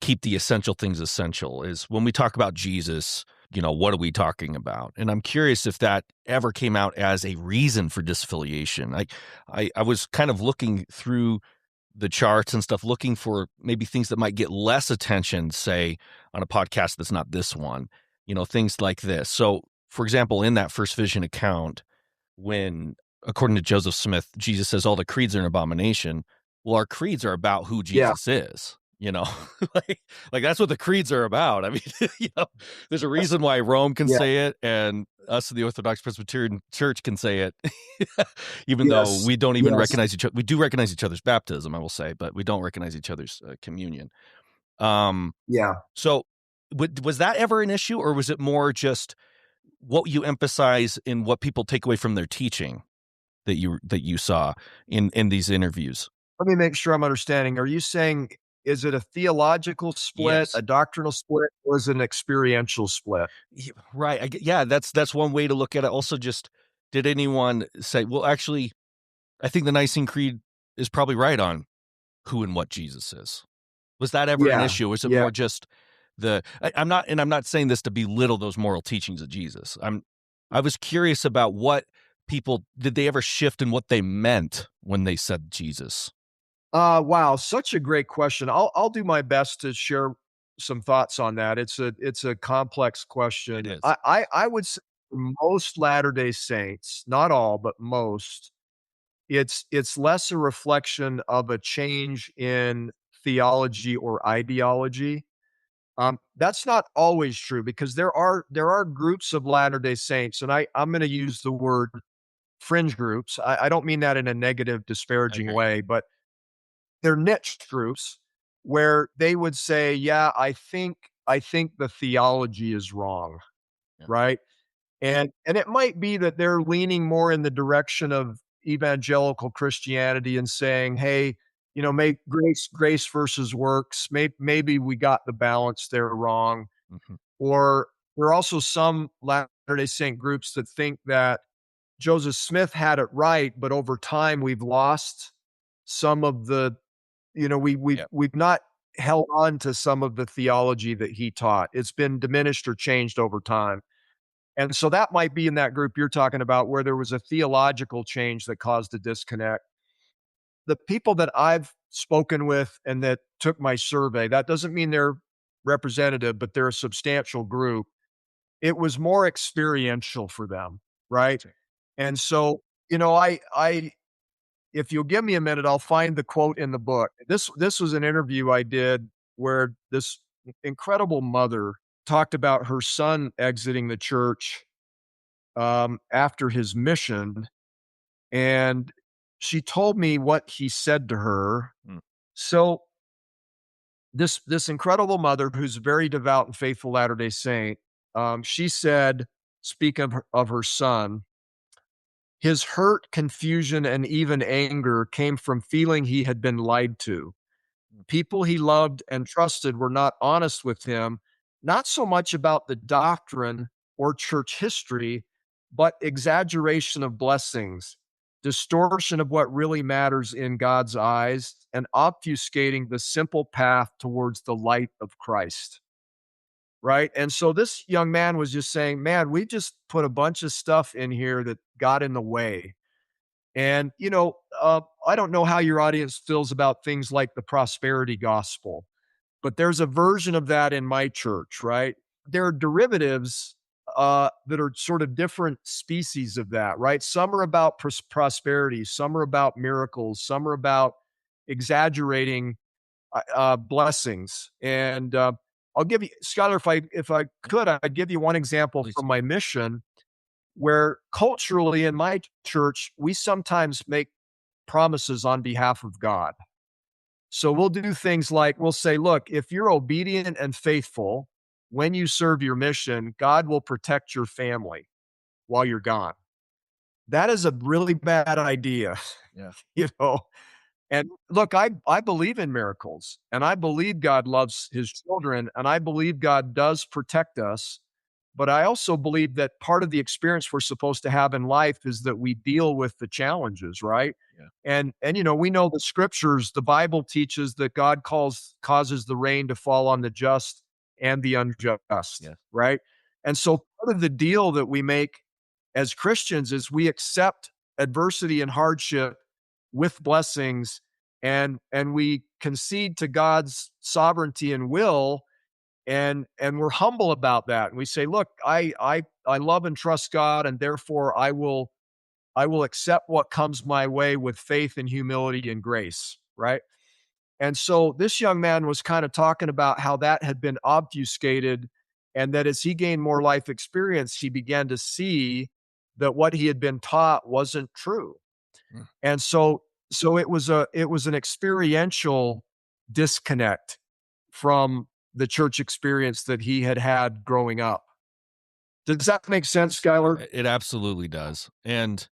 keep the essential things essential, is when we talk about Jesus, what are we talking about? And I'm curious if that ever came out as a reason for disaffiliation. I was kind of looking through the charts and stuff, looking for maybe things that might get less attention, say, on a podcast that's not this one, things like this. So, for example, in that First Vision account, when, according to Joseph Smith, Jesus says all the creeds are an abomination. Well, our creeds are about who Yeah. Jesus is, like that's what the creeds are about. I mean, there's a reason why Rome can Yeah. say it and us, the Orthodox Presbyterian Church, can say it, even though Yes. we don't even Yes. recognize each other. We do recognize each other's baptism, I will say, but we don't recognize each other's communion. Yeah. So was that ever an issue, or was it more just what you emphasize in what people take away from their teaching that you saw in these interviews? Let me make sure I'm understanding. Are you saying, is it a theological split, Yes. a doctrinal split, or is it an experiential split? Right. Yeah, that's one way to look at it. Also, just did anyone say, well, actually, I think the Nicene Creed is probably right on who and what Jesus is? Was that ever an Yeah, issue? Or is it yeah. more just I'm not saying this to belittle those moral teachings of Jesus. I was curious about what people, did they ever shift in what they meant when they said Jesus? Wow, such a great question. I'll do my best to share some thoughts on that. It's a complex It question. is. I would say most Latter-day Saints, not all, but most, it's less a reflection of a change in theology or ideology. That's not always true because there are groups of Latter-day Saints, and I'm going to use the word fringe groups. I don't mean that in a negative, I disparaging hear you. way, but they're niche groups where they would say, "Yeah, I think the theology is wrong," Yeah. right? And it might be that they're leaning more in the direction of evangelical Christianity and saying, "Hey, make grace versus works. Maybe we got the balance there wrong." Mhm. Or there are also some Latter-day Saint groups that think that Joseph Smith had it right, but over time we've lost some of the, Yeah. we've not held on to some of the theology that he taught. It's been diminished or changed over time. And so that might be in that group you're talking about where there was a theological change that caused a disconnect. The people that I've spoken with and that took my survey, that doesn't mean they're representative, but they're a substantial group. It was more experiential for them, right? Sure. And so, I if you'll give me a minute, I'll find the quote in the book. This was an interview I did where this incredible mother talked about her son exiting the church after his mission, and she told me what he said to her. Mm. So this incredible mother, who's a very devout and faithful Latter Day Saint, she said, speak of her son, his hurt, confusion, and even anger came from feeling he had been lied to. Mm. People he loved and trusted were not honest with him, not so much about the doctrine or church history, but exaggeration of blessings, distortion of what really matters in God's eyes, and obfuscating the simple path towards the light of Christ. Right. And so this young man was just saying, man, we just put a bunch of stuff in here that got in the way. And, I don't know how your audience feels about things like the prosperity gospel, but there's a version of that in my church, right? There are derivatives that are sort of different species of that, right? Some are about prosperity, some are about miracles, some are about exaggerating blessings. And I'll give you, Skylar, if I could, I'd give you one example Please. from my mission where culturally in my church, we sometimes make promises on behalf of God. So we'll do things like we'll say, look, if you're obedient and faithful when you serve your mission, God will protect your family while you're gone. That is a really bad idea, Yeah. you know. And look, I believe in miracles and I believe God loves his children and I believe God does protect us. But I also believe that part of the experience we're supposed to have in life is that we deal with the challenges, right? Yeah. And we know the scriptures, the Bible teaches that God causes the rain to fall on the just and the unjust, Yeah. right? And so part of the deal that we make as Christians is we accept adversity and hardship with blessings and we concede to God's sovereignty and will and we're humble about that. And we say, look, I love and trust God and therefore I will accept what comes my way with faith and humility and grace, right? And so this young man was kind of talking about how that had been obfuscated and that as he gained more life experience, he began to see that what he had been taught wasn't true. Mm. And so it was an experiential disconnect from the church experience that he had had growing up. Does that make sense, Skylar? It absolutely does. And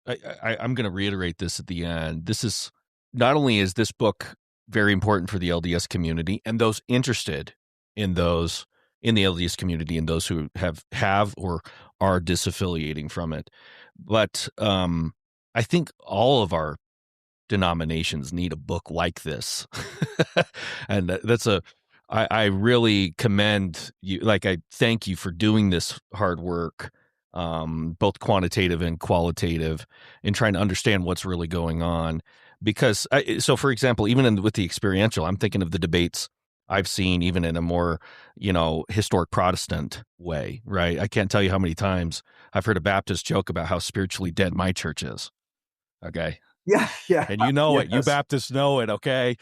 I'm going to reiterate this at the end. This is not only is this book very important for the LDS community and those interested in those in the LDS community and those who have or are disaffiliating from it. But I think all of our denominations need a book like this. And I really commend you. Like, I thank you for doing this hard work, both quantitative and qualitative, in trying to understand what's really going on. Because, so for example, even with the experiential, I'm thinking of the debates I've seen, even in a more, historic Protestant way, right? I can't tell you how many times I've heard a Baptist joke about how spiritually dead my church is. Okay. Yeah, yeah, And you know it. You yes, Baptists know it, okay?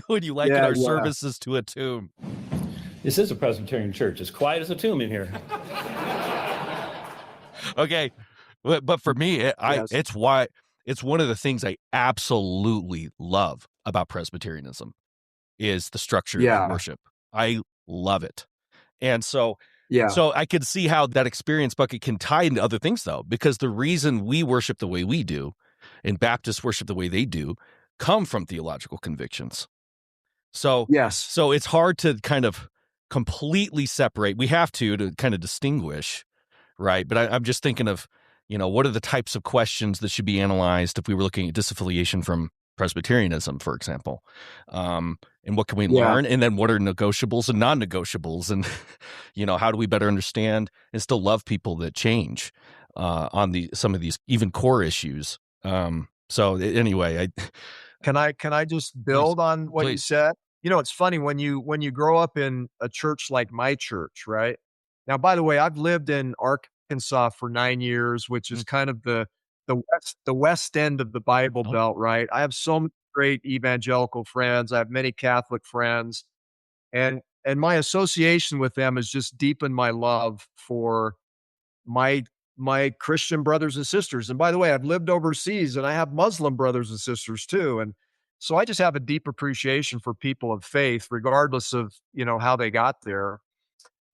When you liken yeah, our yeah, services to a tomb. This is a Presbyterian church. It's quiet as a tomb in here. Okay. But for me, yes, it's one of the things I absolutely love about Presbyterianism is the structure of yeah, worship. I love it. And so yeah, I could see how that experience bucket can tie into other things, though, because the reason we worship the way we do and Baptists worship the way they do come from theological convictions. So yes, it's hard to kind of completely separate. We have to kind of distinguish, right? But I'm just thinking of, what are the types of questions that should be analyzed if we were looking at disaffiliation from Presbyterianism, for example, and what can we yeah, learn? And then what are negotiables and non-negotiables? And, how do we better understand and still love people that change on some of these even core issues? So anyway, Can I just please, build on what you please. said? It's funny when you grow up in a church like my church, right? Now, by the way, I've lived in Arkansas for 9 years, which is Mm, kind of the west end of the Bible oh, Belt, right? I have so many great evangelical friends. I have many Catholic friends, and my association with them has just deepened my love for my my Christian brothers and sisters. And by the way, I've lived overseas and I have Muslim brothers and sisters too. And so I just have a deep appreciation for people of faith, regardless of, how they got there.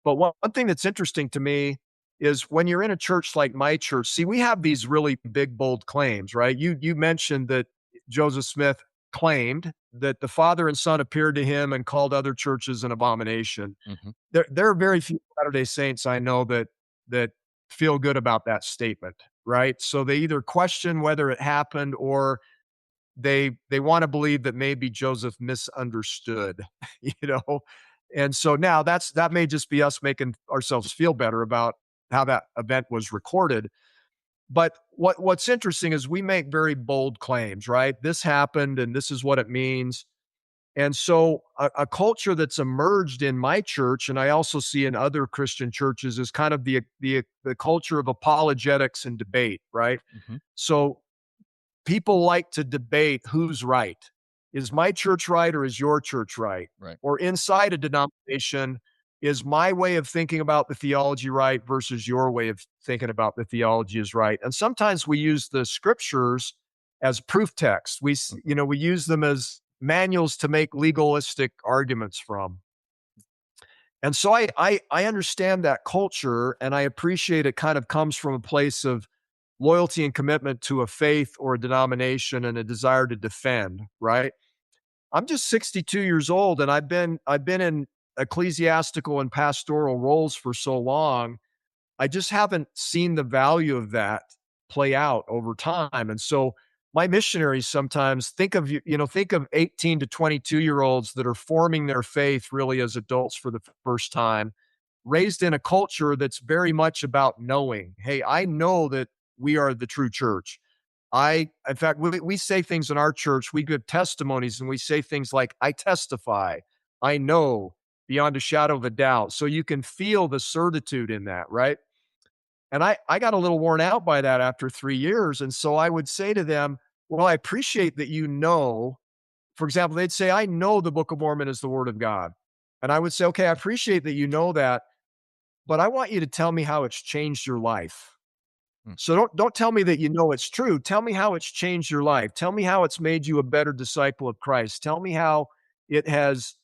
But one thing that's interesting to me is when you're in a church like my church, see, we have these really big, bold claims, right? You mentioned that Joseph Smith claimed that the Father and Son appeared to him and called other churches an abomination. mhm. There are very few Latter-day Saints I know that feel good about that statement, right? So they either question whether it happened or they wanna believe that maybe Joseph misunderstood, you know? And so now that may just be us making ourselves feel better about how that event was recorded. But what's interesting is we make very bold claims, right? This happened and this is what it means. And so a culture that's emerged in my church, and I also see in other Christian churches, is kind of the culture of apologetics and debate, right? Mhm. So people like to debate who's right. Is my church right or is your church right? Right. Or inside a denomination, is my way of thinking about the theology right versus your way of thinking about the theology is right? And sometimes we use the scriptures as proof text. Mhm. We use them as manuals to make legalistic arguments from. And so I understand that culture and I appreciate it kind of comes from a place of loyalty and commitment to a faith or a denomination and a desire to defend, right? I'm just 62 years old and I've been in ecclesiastical and pastoral roles for so long. I just haven't seen the value of that play out over time. And so my missionaries sometimes think of 18 to 22-year-olds that are forming their faith really as adults for the first time, raised in a culture that's very much about knowing, hey, I know that we are the true church. In fact, we say things in our church, we give testimonies and we say things like, I testify, I know beyond a shadow of a doubt. So you can feel the certitude in that, right? And I got a little worn out by that after 3 years, and so I would say to them, "Well, I appreciate that you know." For example, they'd say, "I know the Book of Mormon is the word of God." And I would say, "Okay, I appreciate that you know that, but I want you to tell me how it's changed your life." Mm, So don't tell me that you know it's true. Tell me how it's changed your life. Tell me how it's made you a better disciple of Christ. Tell me how it has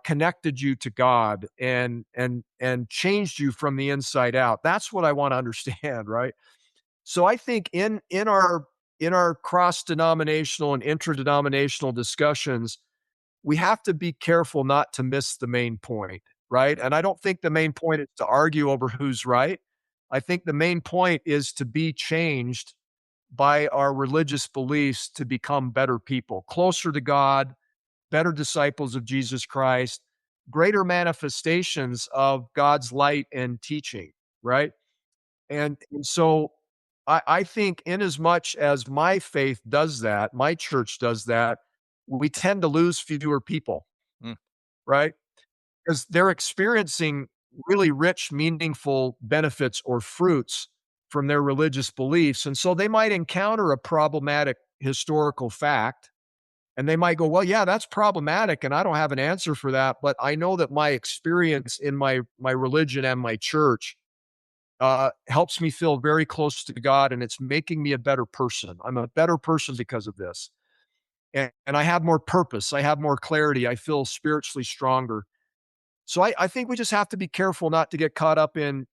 connected you to God and changed you from the inside out. That's what I want to understand, right? So I think in our cross denominational and interdenominational discussions, we have to be careful not to miss the main point, right? And I don't think the main point is to argue over who's right. I think the main point is to be changed by our religious beliefs to become better people, closer to God, better disciples of Jesus Christ, greater manifestations of God's light and teaching, right? And so I think in as much as my faith does that, my church does that, we tend to lose fewer people, Mm. right? Because they're experiencing really rich, meaningful benefits or fruits from their religious beliefs. And so they might encounter a problematic historical fact and they might go, well, yeah, that's problematic. And I don't have an answer for that. But I know that my experience in my religion and my church helps me feel very close to God, and it's making me a better person. I'm a better person because of this. And I have more purpose. I have more clarity. I feel spiritually stronger. So I think we just have to be careful not to get caught up in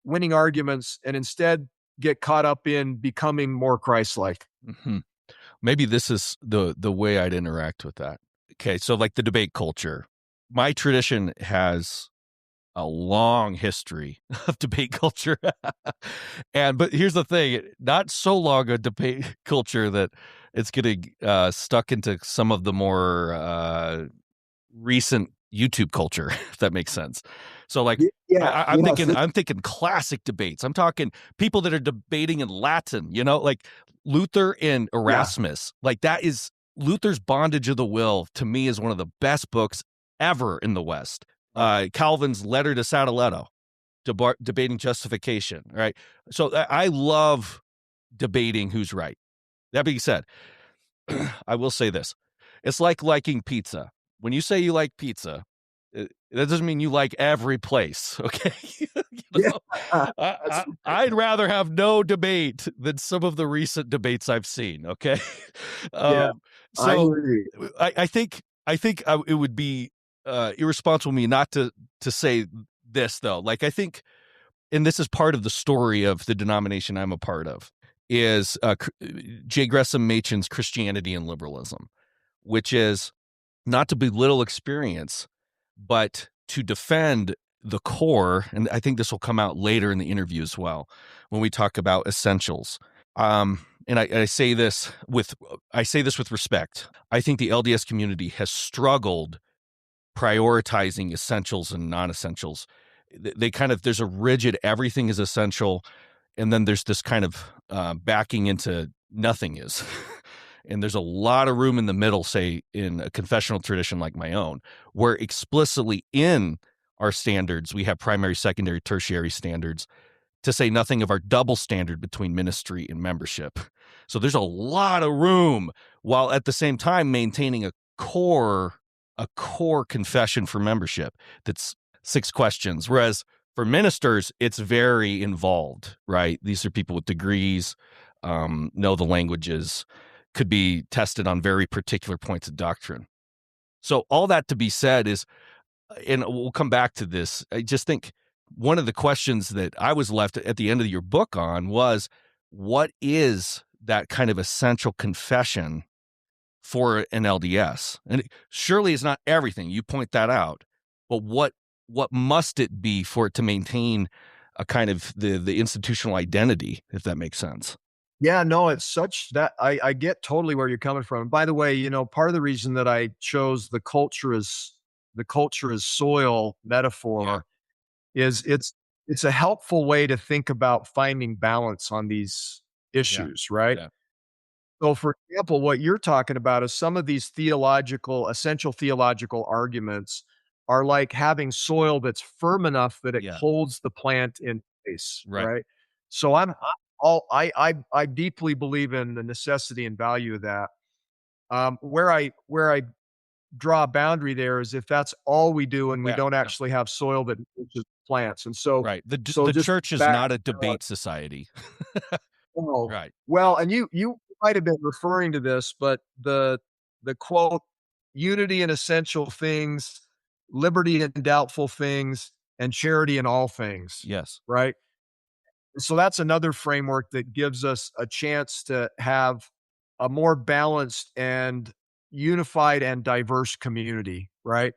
winning arguments and instead get caught up in becoming more Christ-like. Hmm. Maybe this is the way I'd interact with that. Okay, so like the debate culture, my tradition has a long history of debate culture. But here's the thing, not so long a debate culture that it's getting stuck into some of the more recent YouTube culture, if that makes sense. So like Yeah, I'm yes, thinking classic debates. I'm talking people that are debating in Latin, like Luther and yeah, Erasmus. Like that is Luther's Bondage of the Will to me is one of the best books ever in the West. right. Calvin's Letter to Sadoleto, debating justification. Right. So I love debating who's right. That being said, I will say this. It's like liking pizza. When you say you like pizza, that doesn't mean you like every place, okay? Yeah, that's I'd rather have no debate than some of the recent debates I've seen, okay? yeah, Um, I so agree. I think it would be irresponsible of me not to say this though. Like I think, and this is part of the story of the denomination I'm a part of, is J. Gresham Machen's Christianity and Liberalism, which is not to belittle experience, but to defend the core. And I think this will come out later in the interview as well when we talk about essentials. And I say this with respect. I think the LDS community has struggled prioritizing essentials and non-essentials. They kind of, there's a rigid everything is essential, and then there's this kind of backing into nothing is. And there's a lot of room in the middle, say in a confessional tradition like my own, where explicitly in our standards we have primary, secondary, tertiary standards, to say nothing of our double standard between ministry and membership. So there's a lot of room, while at the same time maintaining a core confession for membership that's 6 questions. Whereas for ministers, it's very involved, right? These are people with degrees, know the languages, could be tested on very particular points of doctrine. So all that to be said is, and we'll come back to this, I just think one of the questions that I was left at the end of your book on was, what is that kind of essential confession for an LDS? And surely it's not everything. You point that out. But what must it be for it to maintain a kind of the institutional identity, if that makes sense? Yeah, no, it's such that I get totally where you're coming from. By the way, part of the reason that I chose the culture is soil Yeah. metaphor is it's a helpful way to think about finding balance on these Yeah. issues, right? Yeah. So, for example, what you're talking about is some of these essential theological arguments are like having soil that's firm enough that it Yeah. holds the plant in place, Right. right? So I deeply believe in the necessity and value of that. Where I draw a boundary there is if that's all we do and we Yeah. don't Yeah. actually have soil that nourishes plants. And so Right. so The just church is back not a debate society. Oh, Right. well, and you might have been referring to this, but the quote, "Unity in essential things, liberty in doubtful things, and charity in all things," Yes. right? So that's another framework that gives us a chance to have a more balanced and unified and diverse community, right?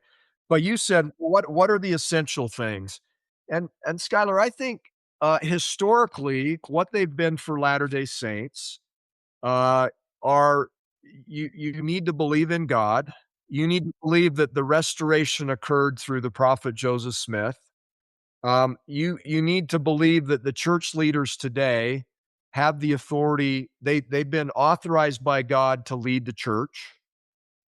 But you said, what are the essential things? And Skylar, I think, historically, what they've been for Latter-day Saints, uh, are you need to believe in God. You need to believe that the restoration occurred through the prophet Joseph Smith. You need to believe that the church leaders today have the authority. They've been authorized by God to lead the church,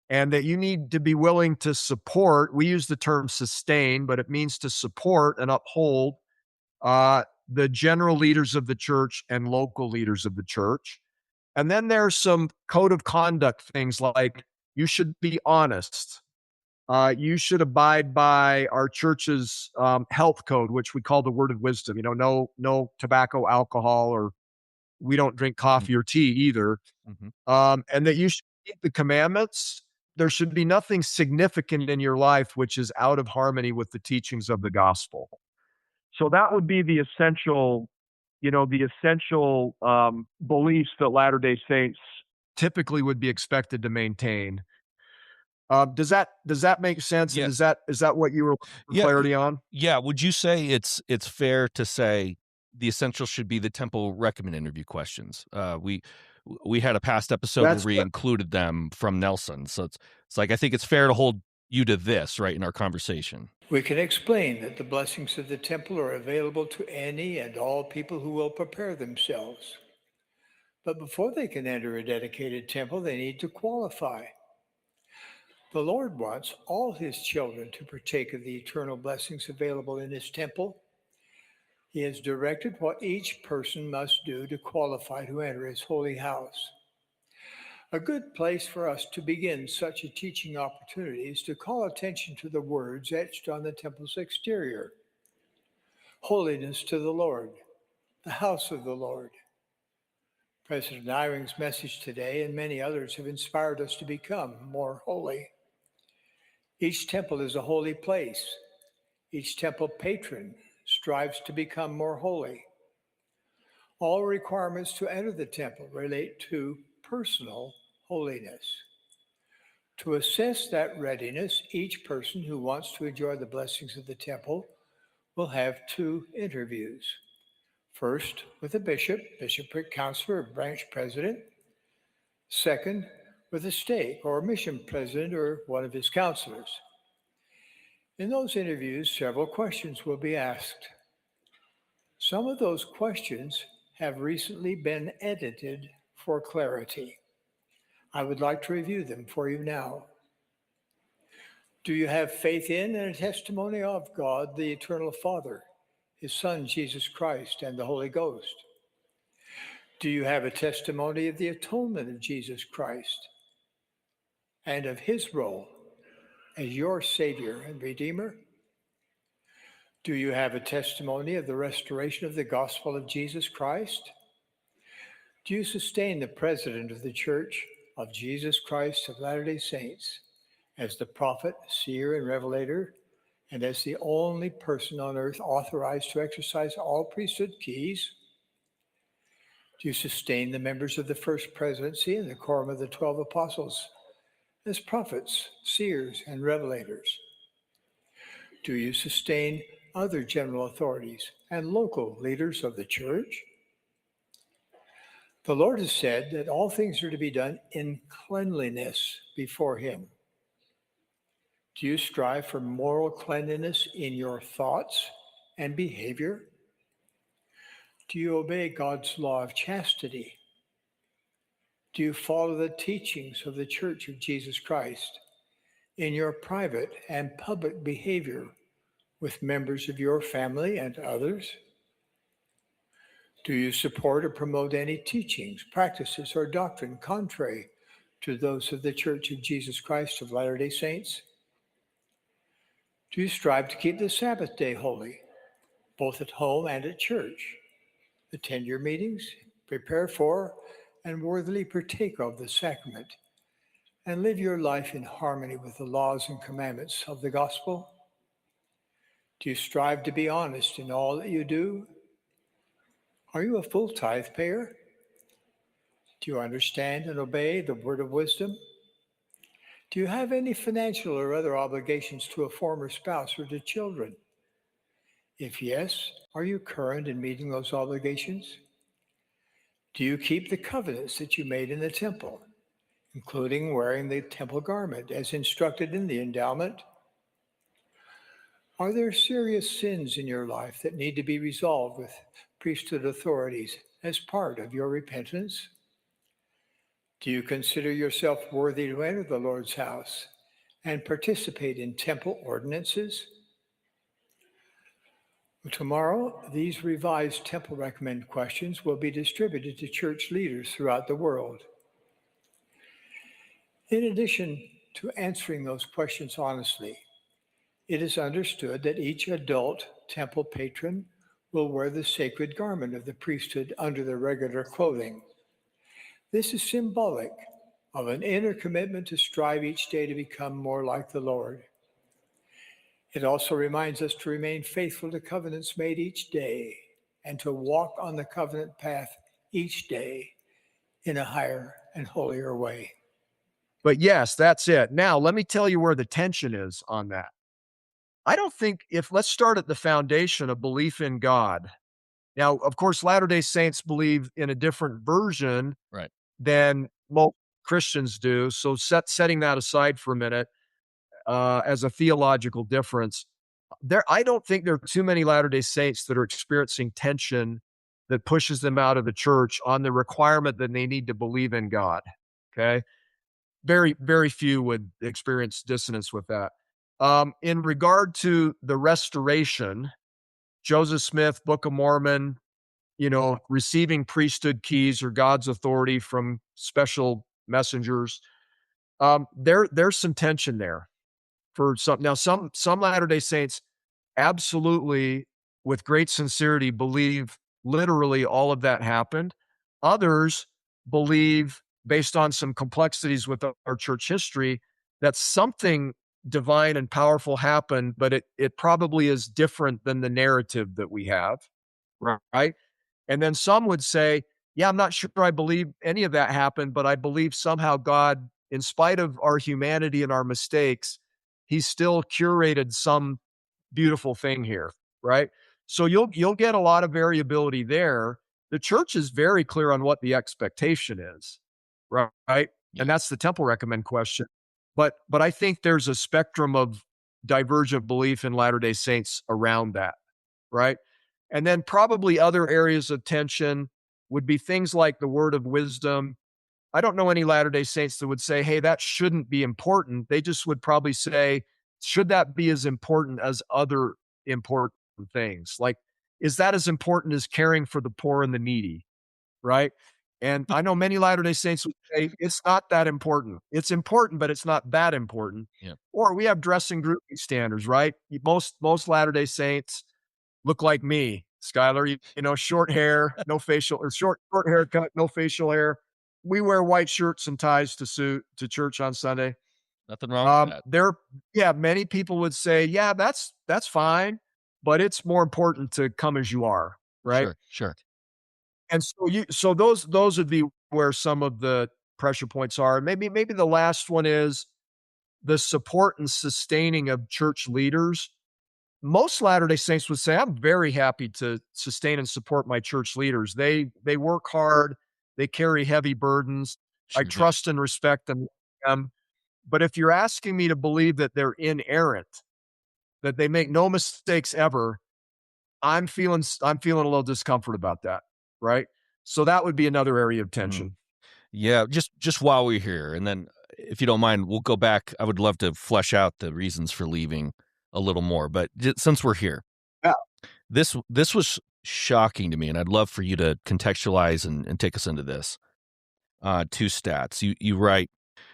and that you need to be willing to support. We use the term sustain, but it means to support and uphold the general leaders of the church and local leaders of the church. And then there's some code of conduct things like you should be honest. You should abide by our church's health code, which we call the word of wisdom. No tobacco, alcohol, or we don't drink coffee or tea either. Mhm. And that you should keep the commandments. There should be nothing significant in your life which is out of harmony with the teachings of the gospel. So that would be the essential beliefs that Latter-day Saints typically would be expected to maintain. Does that make sense? Yeah. And is that what you were looking for Yeah, clarity on? yeah, would you say it's fair to say the essentials should be the temple recommend interview questions? We had a past episode where That's we included them from Nelson, so it's like I think it's fair to hold you to this, right, in our conversation. We can explain that the blessings of the temple are available to any and all people who will prepare themselves. But before they can enter a dedicated temple, they need to qualify. The Lord wants all his children to partake of the eternal blessings available in his temple. He has directed what each person must do to qualify to enter his holy house. A good place for us to begin such a teaching opportunity is to call attention to the words etched on the temple's exterior. Holiness to the Lord, the house of the Lord. President Eyring's message today and many others have inspired us to become more holy. Each temple is a holy place. Each temple patron strives to become more holy. All requirements to enter the temple relate to personal holiness. To assess that readiness, each person who wants to enjoy the blessings of the temple will have 2 interviews. First, with a bishop, bishopric counselor, or branch president. Second, with a stake or mission president or one of his counselors. In those interviews, several questions will be asked. Some of those questions have recently been edited for clarity. I would like to review them for you now. Do you have faith in and a testimony of God, the Eternal Father, his Son, Jesus Christ, and the Holy Ghost? Do you have a testimony of the atonement of Jesus Christ and of his role as your Savior and Redeemer? Do you have a testimony of the restoration of the gospel of Jesus Christ? Do you sustain the President of the Church of Jesus Christ of Latter-day Saints as the prophet, seer, and revelator, and as the only person on earth authorized to exercise all priesthood keys? Do you sustain the members of the First Presidency and the Quorum of the 12 Apostles as prophets, seers, and revelators? Do you sustain other general authorities and local leaders of the church? The Lord has said that all things are to be done in cleanliness before him. Do you strive for moral cleanliness in your thoughts and behavior? Do you obey God's law of chastity? Do you follow the teachings of the Church of Jesus Christ in your private and public behavior with members of your family and others? Do you support or promote any teachings, practices, or doctrine contrary to those of the Church of Jesus Christ of Latter-day Saints? Do you strive to keep the Sabbath day holy, both at home and at church? Attend your meetings, prepare for, and worthily partake of the sacrament, and live your life in harmony with the laws and commandments of the gospel? Do you strive to be honest in all that you do? Are you a full tithe payer? Do you understand and obey the word of wisdom? Do you have any financial or other obligations to a former spouse or to children? If yes, are you current in meeting those obligations? Do you keep the covenants that you made in the temple, including wearing the temple garment as instructed in the endowment? Are there serious sins in your life that need to be resolved with priesthood authorities as part of your repentance? Do you consider yourself worthy to enter the Lord's house and participate in temple ordinances? Tomorrow, these revised temple recommend questions will be distributed to church leaders throughout the world. In addition to answering those questions honestly, it is understood that each adult temple patron will wear the sacred garment of the priesthood under their regular clothing. This is symbolic of an inner commitment to strive each day to become more like the Lord. It also reminds us to remain faithful to covenants made each day and to walk on the covenant path each day in a higher and holier way. But yes, that's it. Now, let me tell you where the tension is on that. I don't think if let's start at the foundation of belief in God. Now, of course, Latter-day Saints believe in a different version Right. than most Christians do. So setting that aside for a minute, as a theological difference, I don't think there are too many Latter-day Saints that are experiencing tension that pushes them out of the church on the requirement that they need to believe in God. Okay. Very, very few would experience dissonance with that. In regard to the restoration, Joseph Smith, Book of Mormon, receiving priesthood keys or God's authority from special messengers, there's some tension there for some. Now, some Latter-day Saints absolutely, with great sincerity, believe literally all of that happened. Others believe, based on some complexities with our church history, that something divine and powerful happened, but it probably is different than the narrative that we have, right? And then some would say, yeah, I'm not sure I believe any of that happened, but I believe somehow God, in spite of our humanity and our mistakes, he still curated some beautiful thing here, right? So you'll get a lot of variability there. The church is very clear on what the expectation is, right? Yeah. And that's the temple recommend question. But I think there's a spectrum of divergent belief in Latter-day Saints around that, right? And then probably other areas of tension would be things like the word of wisdom. I don't know any Latter-day Saints that would say, hey, that shouldn't be important. They just would probably say, should that be as important as other important things? Like, is that as important as caring for the poor and the needy? Right. And I know many Latter-day Saints would say, it's not that important. It's important, but it's not that important. Yeah. Or we have dressing grouping standards, right? Most Latter-day Saints look like me, Skylar. Short hair, no facial, or short haircut, no facial hair. We wear white shirts and ties to church on Sunday. Nothing wrong with that. Many people would say, yeah, that's fine, but it's more important to come as you are, right? Sure. And so those would be where some of the pressure points are. Maybe the last one is the support and sustaining of church leaders. Most Latter-day Saints would say, I'm very happy to sustain and support my church leaders. They work hard. They carry heavy burdens. I Sure do. trust and respect them. But if you're asking me to believe that they're inerrant, that they make no mistakes ever, I'm feeling a little discomfort about that, right? So that would be another area of tension. Yeah, just while we're here, and then if you don't mind, we'll go back. I would love to flesh out the reasons for leaving a little more, but since we're here, Yeah. this was shocking to me, and I'd love for you to contextualize and take us into this. Two stats. You write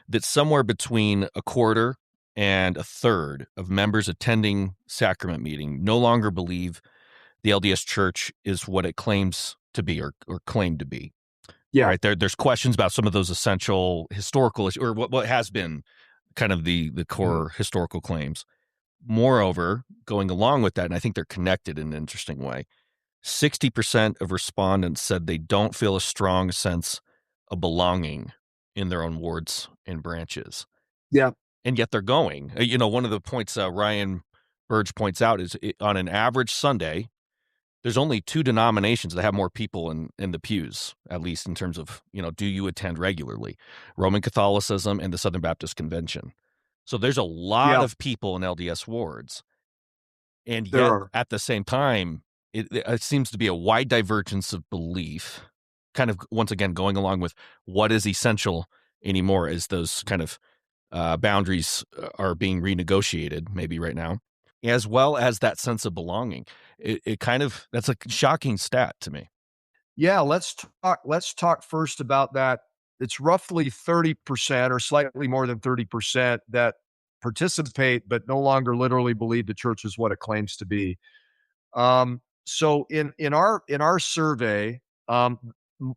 that somewhere between a quarter and a third of members attending sacrament meeting no longer believe the LDS Church is what it claims to be or claimed to be. Yeah. Right. There's questions about some of those essential historical issues, or what has been kind of the core historical claims. Moreover, going along with that, and I think they're connected in an interesting way, 60% of respondents said they don't feel a strong sense of belonging in their own wards and branches. Yeah. and yet they're going. One of the points Ryan Burge points out is on an average Sunday, there's only two denominations that have more people in the pews, at least in terms of, do you attend regularly? Roman Catholicism and the Southern Baptist Convention. So there's a lot Yeah, of people in LDS wards. And there yet, are. at the same time, it seems to be a wide divergence of belief, kind of, once again, going along with what is essential anymore as those kind of boundaries are being renegotiated, maybe right now, as well as that sense of belonging. It kind of, that's a shocking stat to me. Yeah, let's talk first about that. It's roughly 30% or slightly more than 30% that participate but no longer literally believe the church is what it claims to be. So in our survey, the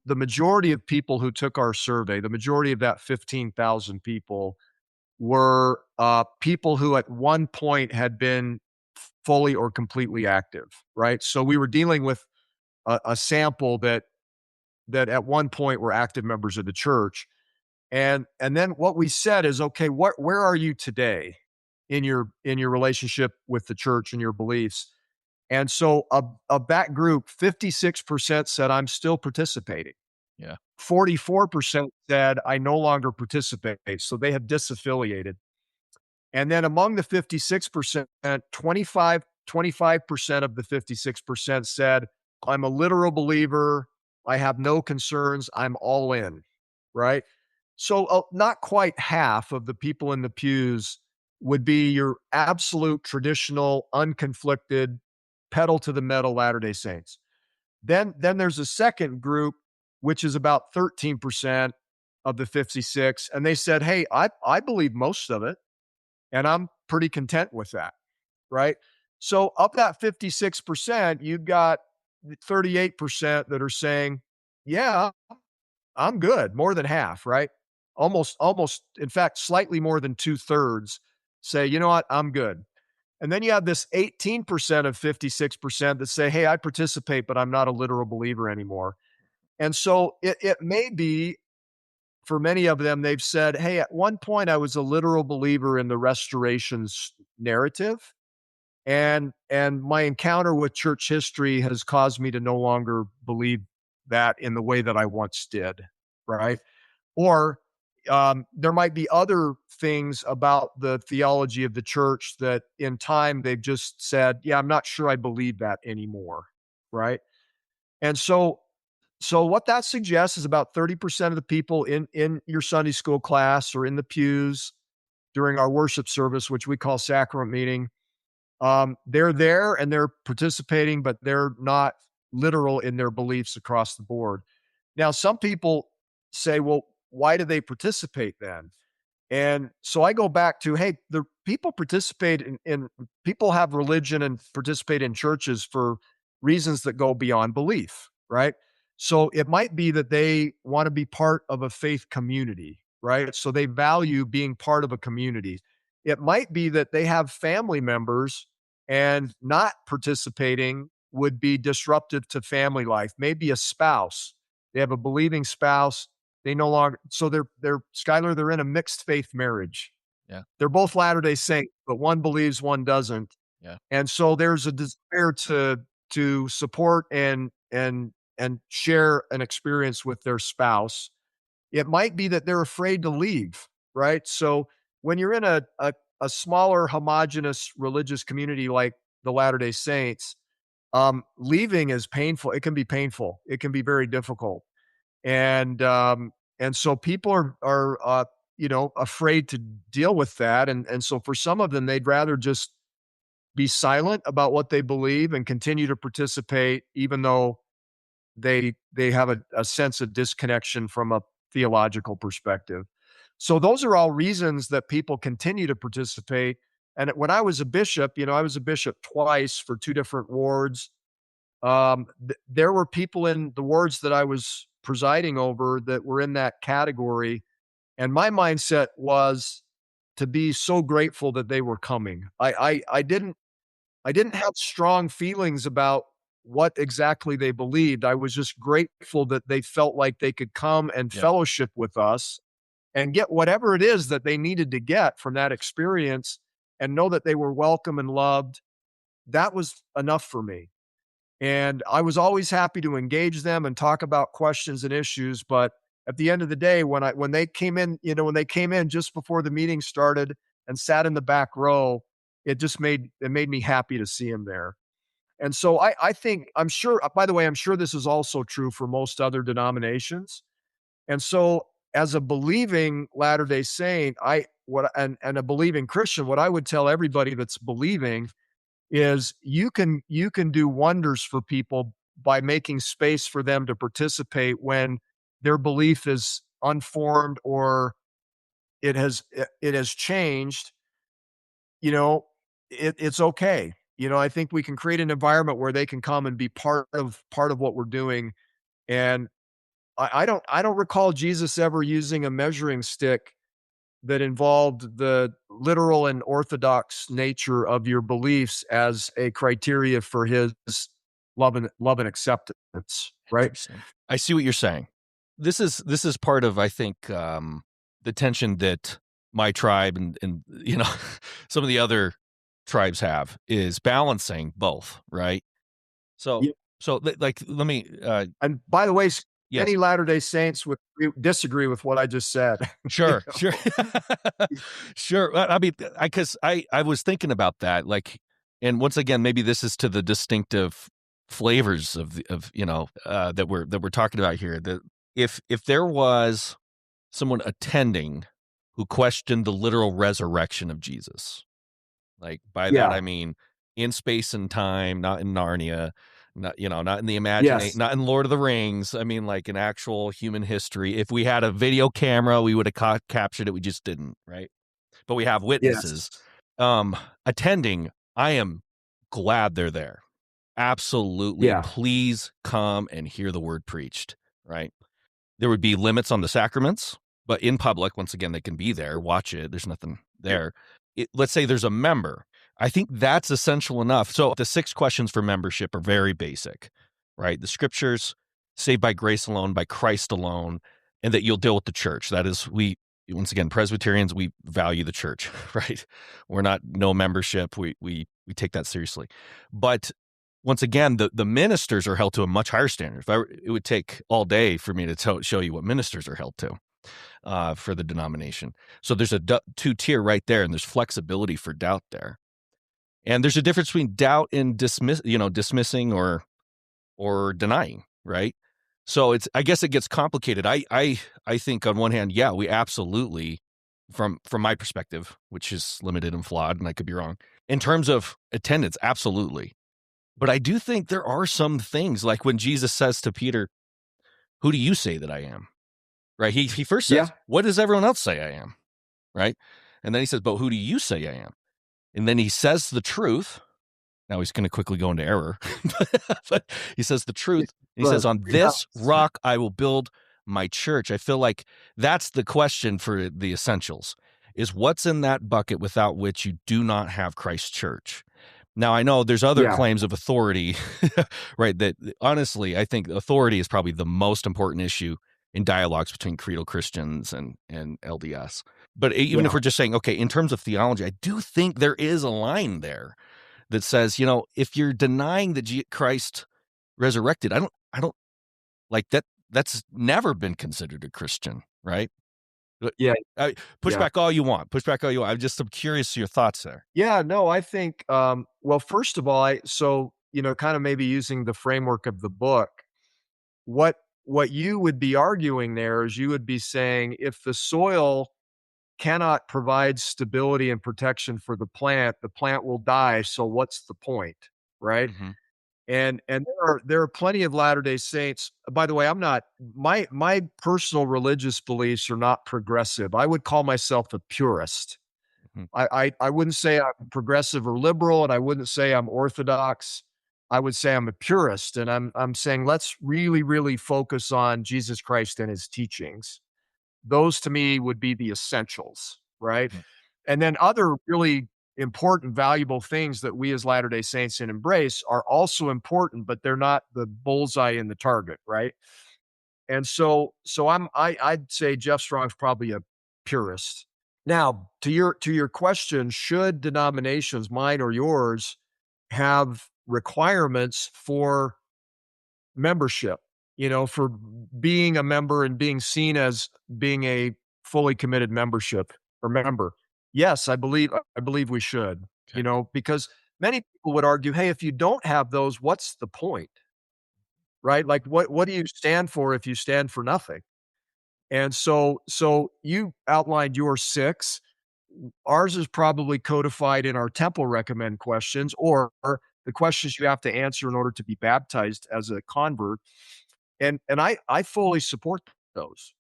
majority of people who took our survey, the majority of that 15,000 people were people who at one point had been fully or completely active, right? So we were dealing with a sample that at one point were active members of the church. And then what we said is, okay, where are you today in your relationship with the church and your beliefs? And so of that group, 56% said I'm still participating. Yeah. 44% said I no longer participate. So they have disaffiliated. And then among the 56%, 25% of the 56% said, I'm a literal believer. I have no concerns. I'm all in. Right. So not quite half of the people in the pews would be your absolute traditional, unconflicted, pedal to the metal Latter day Saints. Then there's a second group, which is about 13% of the 56. And they said, hey, I believe most of it. And I'm pretty content with that, right? So of that 56%, you've got 38% that are saying, yeah, I'm good, more than half, right? Almost, in fact, slightly more than two-thirds say, you know what, I'm good. And then you have this 18% of 56% that say, hey, I participate, but I'm not a literal believer anymore. And so it may be for many of them, they've said, hey, at one point I was a literal believer in the restoration's narrative. And my encounter with church history has caused me to no longer believe that in the way that I once did. Right. Or there might be other things about the theology of the church that in time they've just said, yeah, I'm not sure I believe that anymore. Right. And so what that suggests is about 30% of the people in your Sunday school class or in the pews during our worship service, which we call sacrament meeting, they're there and they're participating, but they're not literal in their beliefs across the board. Now, some people say, well, why do they participate then? And so I go back to, hey, the people participate in people have religion and participate in churches for reasons that go beyond belief, right? So it might be that they want to be part of a faith community, right? So they value being part of a community. It might be that they have family members and not participating would be disruptive to family life. Maybe a spouse. They have a believing spouse they no longer so they're Skylar, they're in a mixed faith marriage. Yeah. They're both Latter-day Saints, but one believes, one doesn't. Yeah. And so there's a desire to support and share an experience with their spouse. It might be that they're afraid to leave, right? So when you're in a smaller homogenous religious community like the Latter-day Saints, leaving is painful. It can be painful. It can be very difficult. And so people are afraid to deal with that. And so for some of them, they'd rather just be silent about what they believe and continue to participate, even though they have a sense of disconnection from a theological perspective. So those are all reasons that people continue to participate. And when I was a bishop, I was a bishop twice for two different wards. There were people in the wards that I was presiding over that were in that category, and my mindset was to be so grateful that they were coming. I didn't have strong feelings about what exactly they believed. I was just grateful that they felt like they could come and Yep. fellowship with us and get whatever it is that they needed to get from that experience and know that they were welcome and loved. That was enough for me. And I was always happy to engage them and talk about questions and issues. But at the end of the day, when they came in, when they came in just before the meeting started and sat in the back row, it made me happy to see them there. And so I think I'm sure. By the way, I'm sure this is also true for most other denominations. And so, as a believing Latter Day Saint, and a believing Christian, what I would tell everybody that's believing is you can do wonders for people by making space for them to participate when their belief is unformed or it has changed. you know it's okay. I think we can create an environment where they can come and be part of what we're doing. And I don't recall Jesus ever using a measuring stick that involved the literal and orthodox nature of your beliefs as a criteria for his love and acceptance, right? Interesting. I see what you're saying. This is part of, I think, the tension that my tribe and some of the other tribes have, is balancing both, right? So Yeah. like, let me And by the way, yes. many Latter-day Saints would disagree with what I just said. You Sure, sure. know? Sure. I mean, I was thinking about that, like, and once again, maybe this is to the distinctive flavors that we're talking about here. That if there was someone attending who questioned the literal resurrection of Jesus, like, by that Yeah. I mean in space and time, not in Narnia, not in the Yes. not in Lord of the Rings. I mean, like, in actual human history. If we had a video camera, we would have captured it. We just didn't, right? But we have Yes. witnesses. Attending, I am glad they're there. Absolutely. Yeah. Please come and hear the word preached, right? There would be limits on the sacraments, but in public, once again, they can be there, watch it. There's nothing there. Let's say there's a member. I think that's essential enough. So the 6 questions for membership are very basic, right? The scriptures, saved by grace alone, by Christ alone, and that you'll deal with the church. That is, once again, Presbyterians, we value the church, right? We're not no membership. We take that seriously. But once again, the ministers are held to a much higher standard. It would take all day for me to show you what ministers are held to for the denomination. So there's a 2-tier right there, and there's flexibility for doubt there. And there's a difference between doubt and dismissing or denying, right? So I guess it gets complicated. I think on one hand, yeah, we absolutely, from my perspective, which is limited and flawed, and I could be wrong, in terms of attendance, absolutely. But I do think there are some things, like when Jesus says to Peter, "Who do you say that I am?" Right? He first Yeah. says, "What does everyone else say I am?" Right? And then he says, "But who do you say I am?" And then he says the truth. Now he's going to quickly go into error, but he says the truth. And he But says, "On yeah. this rock I will build my church." I feel like that's the question for the essentials: is what's in that bucket without which you do not have Christ's church. Now, I know there's other Yeah. claims of authority, right? That honestly, I think authority is probably the most important issue in dialogues between creedal Christians and LDS. But even if Yeah. we're just saying, okay, in terms of theology, I do think there is a line there that says, if you're denying that Christ resurrected, I don't like that. That's never been considered a Christian, right? But Yeah. push Yeah. back all you want. Push back all you want. I'm curious your thoughts there. Yeah, no, I think, well, first of all, kind of maybe using the framework of the book, what you would be arguing there is you would be saying if the soil cannot provide stability and protection for the plant will die. So what's the point, right? Mm-hmm. And there are plenty of Latter-day Saints. By the way, I'm not my personal religious beliefs are not progressive. I would call myself a purist. Mm-hmm. I wouldn't say I'm progressive or liberal, and I wouldn't say I'm orthodox. I would say I'm a purist, and I'm saying let's really, really focus on Jesus Christ and his teachings. Those to me would be the essentials, right? Mm-hmm. And then other really important, valuable things that we as Latter-day Saints can embrace are also important, but they're not the bullseye in the target, right? And so I'd say Jeff Strong's probably purist. Now, to your question, should denominations, mine or yours, have requirements for membership, for being a member and being seen as being a fully committed membership or member? Yes, I believe we should, Okay. because many people would argue, hey, if you don't have those, what's the point? Right? Like what do you stand for if you stand for nothing? And so you outlined your six. Ours is probably codified in our temple recommend questions, or the questions you have to answer in order to be baptized as a convert. And I fully support those.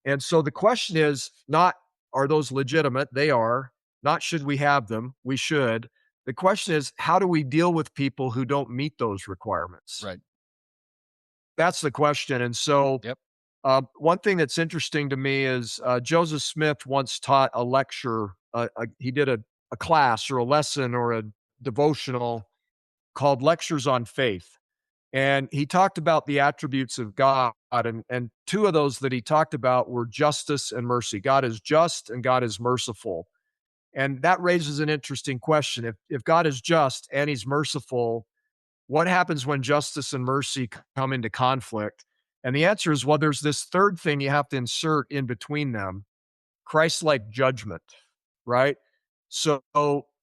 And so the question is not, are those legitimate? They are. Not, should we have them? We should. The question is, how do we deal with people who don't meet those requirements? Right. That's the question. And so Yep. one thing that's interesting to me is Joseph Smith once taught a lecture. He did a class or a lesson or a devotional called Lectures on Faith. And he talked about the attributes of God. And two of those that he talked about were justice and mercy. God is just and God is merciful. And that raises an interesting question. If God is just and he's merciful, what happens when justice and mercy come into conflict? And the answer is, well, there's this third thing you have to insert in between them, Christ-like judgment, right? So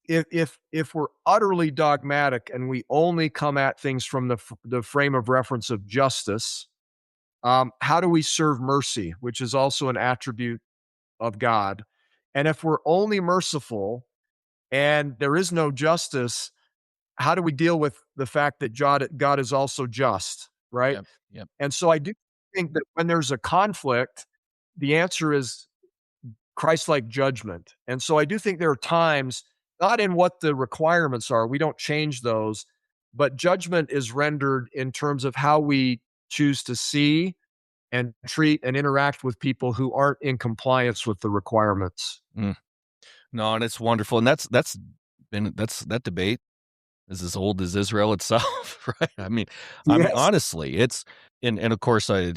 if we're utterly dogmatic and we only come at things from the frame of reference of justice, how do we serve mercy, which is also an attribute of God? And if we're only merciful and there is no justice, how do we deal with the fact that God is also just, right? Yep. Yep. And so I do think that when there's a conflict, the answer is Christ-like judgment. And so I do think there are times, not in what the requirements are, we don't change those, but judgment is rendered in terms of how we choose to see and treat and interact with people who aren't in compliance with the requirements. Mm. No, and it's wonderful, and that debate is as old as Israel itself, right? I mean, Yes. honestly, it's and of course, I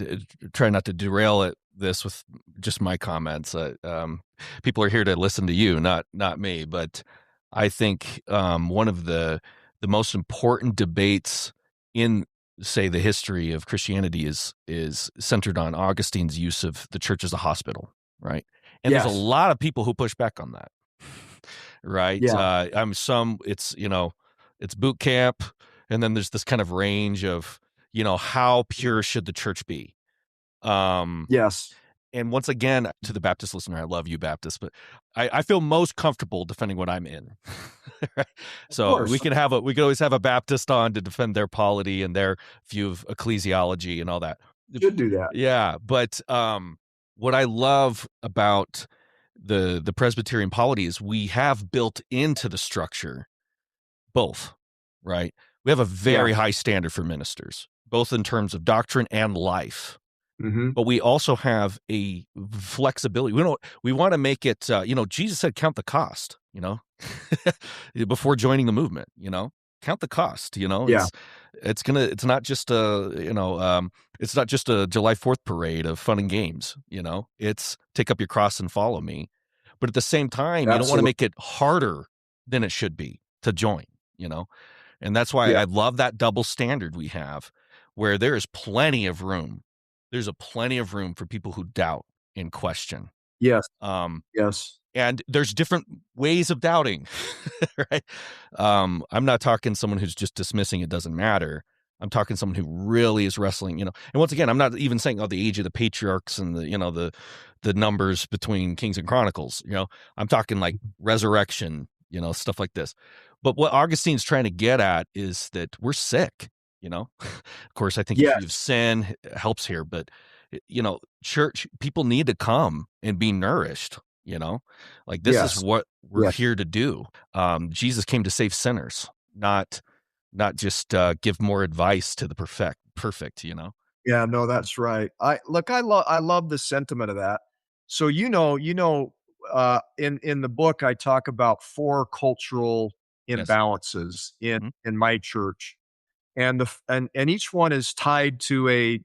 try not to derail this with just my comments. People are here to listen to you, not me. But I think one of the most important debates in, say, the history of Christianity is centered on Augustine's use of the church as a hospital, right? And there's a Yes. lot of people who push back on that, right? Yeah. It's boot camp, and then there's this kind of range of, how pure should the church be? Um, Yes. and once again, to the Baptist listener, I love you, Baptist, but I feel most comfortable defending what I'm in. Right? Of So we course. can always have a Baptist on to defend their polity and their view of ecclesiology and all that. Should do that. Yeah, but what I love about the Presbyterian polity is we have built into the structure both, right? We have a very Yes. high standard for ministers, both in terms of doctrine and life. Mhm. But we also have a flexibility. We want to make it, Jesus said, count the cost, before joining the movement, count the cost, Yeah. it's not just it's not just a July 4th parade of fun and games, it's take up your cross and follow me. But at the same time, you don't want to Absolutely. make it harder than it should be to join, and that's why Yeah. I love that double standard we have, where there is plenty of room. There's a plenty of room for people who doubt and question. Yes. Um, Yes. and there's different ways of doubting, right? I'm not talking someone who's just dismissing it doesn't matter. I'm talking someone who really is wrestling, And once again, I'm not even saying, the age of the patriarchs and the numbers between Kings and Chronicles. I'm talking like resurrection, stuff like this. But what Augustine's trying to get at is that we're sick. Of course, I think issue of Yes. sin helps here, but church people need to come and be nourished. Like this is Yes. what we're Yes. here to do. Jesus came to save sinners, not just give more advice to the perfect. Yeah, no, that's right. I love the sentiment of that. So, in the book, I talk about 4 cultural Yes. imbalances in Mhm. in my church, and each one is tied to an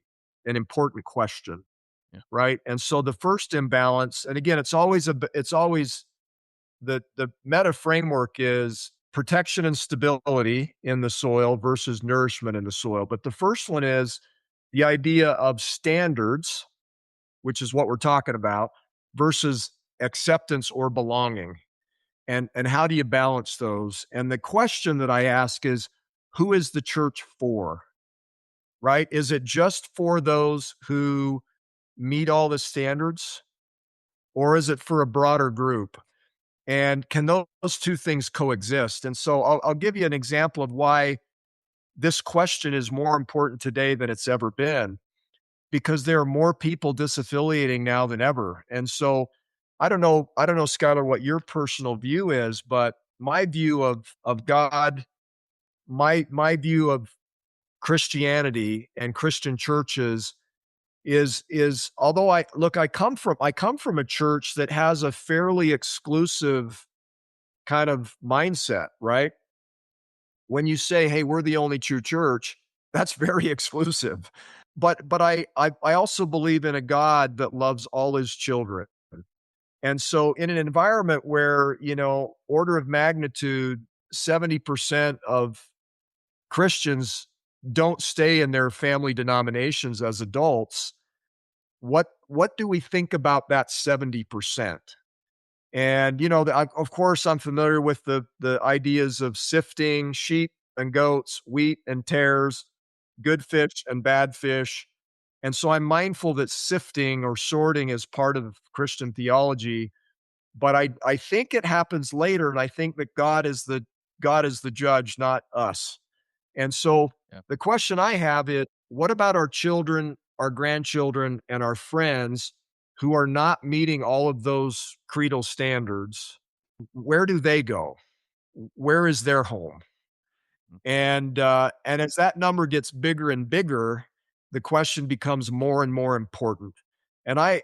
important question. Yeah. right? And so the first imbalance, and again, it's always the meta framework is protection and stability in the soil versus nourishment in the soil. But the first one is the idea of standards, which is what we're talking about, versus acceptance or belonging. And how do you balance those? And the question that I ask is, who is the church for? Right? Is it just for those who meet all the standards, or is it for a broader group? And can those two things coexist? And so I'll give you an example of why this question is more important today than it's ever been, because there are more people disaffiliating now than ever. And so I don't know, Skylar, what your personal view is, but my view of God, my view of Christianity and Christian churches is although I come from a church that has a fairly exclusive kind of mindset, right? When you say, "Hey, we're the only true church," that's very exclusive. But I also believe in a God that loves all his children. And so in an environment where, order of magnitude 70% of Christians don't stay in their family denominations as adults, what do we think about that 70%? And, of course, I'm familiar with the ideas of sifting sheep and goats, wheat and tares, good fish and bad fish. And so I'm mindful that sifting or sorting is part of Christian theology, but I think it happens later, and I think that God is the judge, not us. And so Yeah. the question I have is, what about our children, our grandchildren, and our friends who are not meeting all of those creedal standards? Where do they go? Where is their home? And as that number gets bigger and bigger, the question becomes more and more important. And I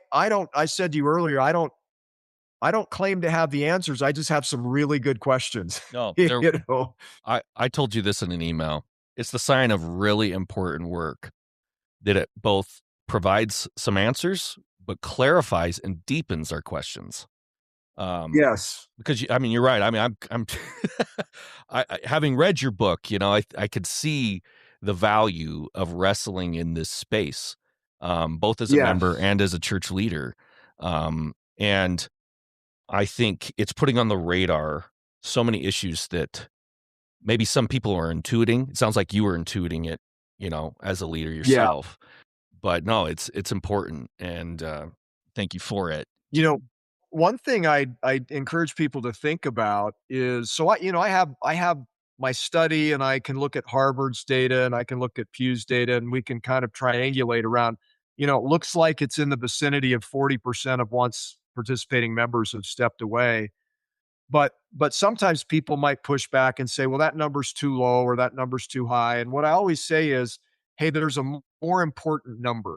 said to you earlier, I don't claim to have the answers. I just have some really good questions. No, you there. know. I told you this in an email. It's the sign of really important work that it both provides some answers, but clarifies and deepens our questions. Yes. Because I mean, you're right. I mean, I'm having read your book, I could see the value of wrestling in this space, both as a member Yes. and as a church leader. And I think it's putting on the radar so many issues that maybe some people are intuiting. It sounds like you were intuiting it, as a leader Yeah. yourself. But no, it's important, and thank you for it. You know, one thing I encourage people to think about is, so I have my study, and I can look at Harvard's data, and I can look at Pew's data, and we can kind of triangulate around. It looks like it's in the vicinity of 40% of once participating members have stepped away. But sometimes people might push back and say, well, that number's too low or that number's too high. And what I always say is, hey, there's a more important number.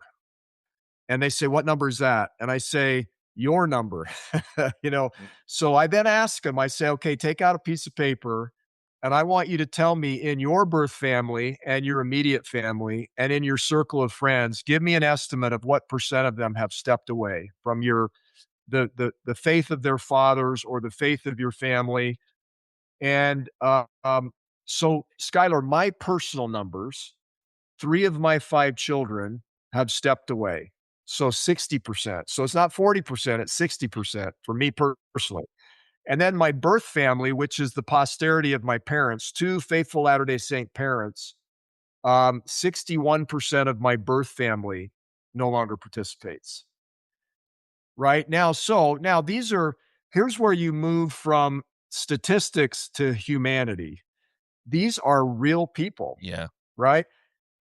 And they say, what number is that? And I say, your number. you know. Mm. So I then ask them, I say, okay, take out a piece of paper, and I want you to tell me, in your birth family and your immediate family and in your circle of friends, give me an estimate of what percent of them have stepped away from the faith of their fathers or the faith of your family. And so, Skylar, my personal numbers, 3 of my 5 children have stepped away. So 60%. So it's not 40%, it's 60% for me personally. And then my birth family, which is the posterity of my parents, 2 faithful Latter-day Saint parents, 61% of my birth family no longer participates. Right? Now here's where you move from statistics to humanity. These are real people, Yeah. right?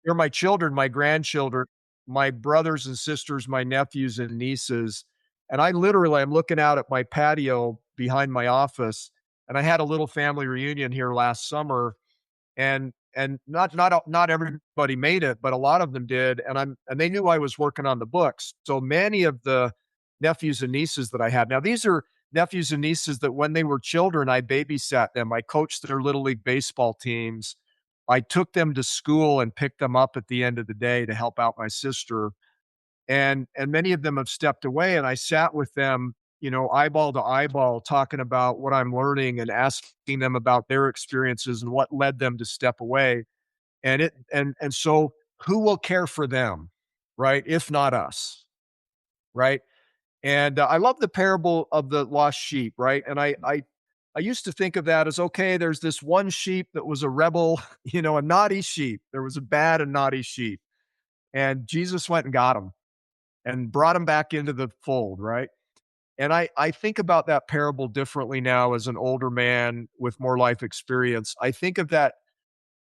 They're my children, my grandchildren, my brothers and sisters, my nephews and nieces. And I'm looking out at my patio behind my office, and I had a little family reunion here last summer, and not everybody made it, but a lot of them did, and they knew I was working on the books. So many of the nephews and nieces that I had, now these are nephews and nieces that when they were children, I babysat them. I coached their little league baseball teams. I took them to school and picked them up at the end of the day to help out my sister. and many of them have stepped away, and I sat with them, eyeball to eyeball, talking about what I'm learning and asking them about their experiences and what led them to step away. And so who will care for them, right? If not us, right? And I love the parable of the lost sheep, right? And I used to think of that as, okay, there's this one sheep that was a rebel, a naughty sheep. There was a bad and naughty sheep, and Jesus went and got him and brought him back into the fold, right? And I think about that parable differently now as an older man with more life experience. I think of that,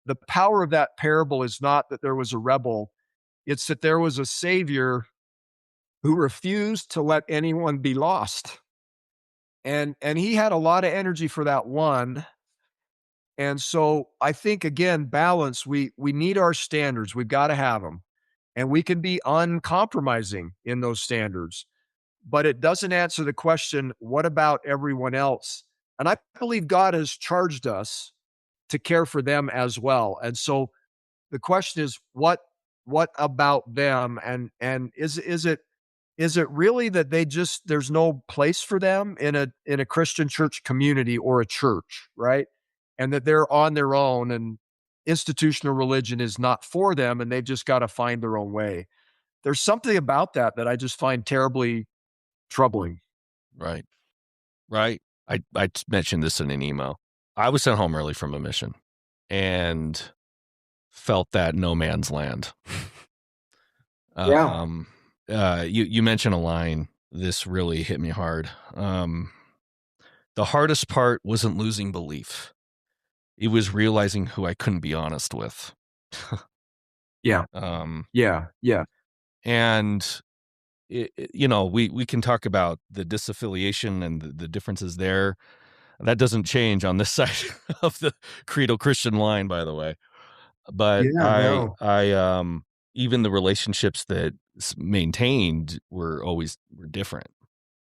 the power of that parable is not that there was a rebel, it's that there was a savior who refused to let anyone be lost. And he had a lot of energy for that one. And so I think, again, balance, we need our standards. We've got to have them. And we can be uncompromising in those standards. But it doesn't answer the question, what about everyone else? And I believe God has charged us to care for them as well. And so the question is, what about them? And is it really that there's no place for them in a Christian church community or a church, right? And that they're on their own, and institutional religion is not for them, and they've just got to find their own way. There's something about that I just find terribly troubling. Right. Right. I mentioned this in an email. I was sent home early from a mission and felt that no man's land. Yeah. um, you mentioned a line. This really hit me hard. The hardest part wasn't losing belief. It was realizing who I couldn't be honest with. Yeah. um, Yeah. Yeah. and we can talk about the disaffiliation and the differences there. That doesn't change on this side of the creedal Christian line, by the way. But Yeah. I No. I even the relationships that maintained were different,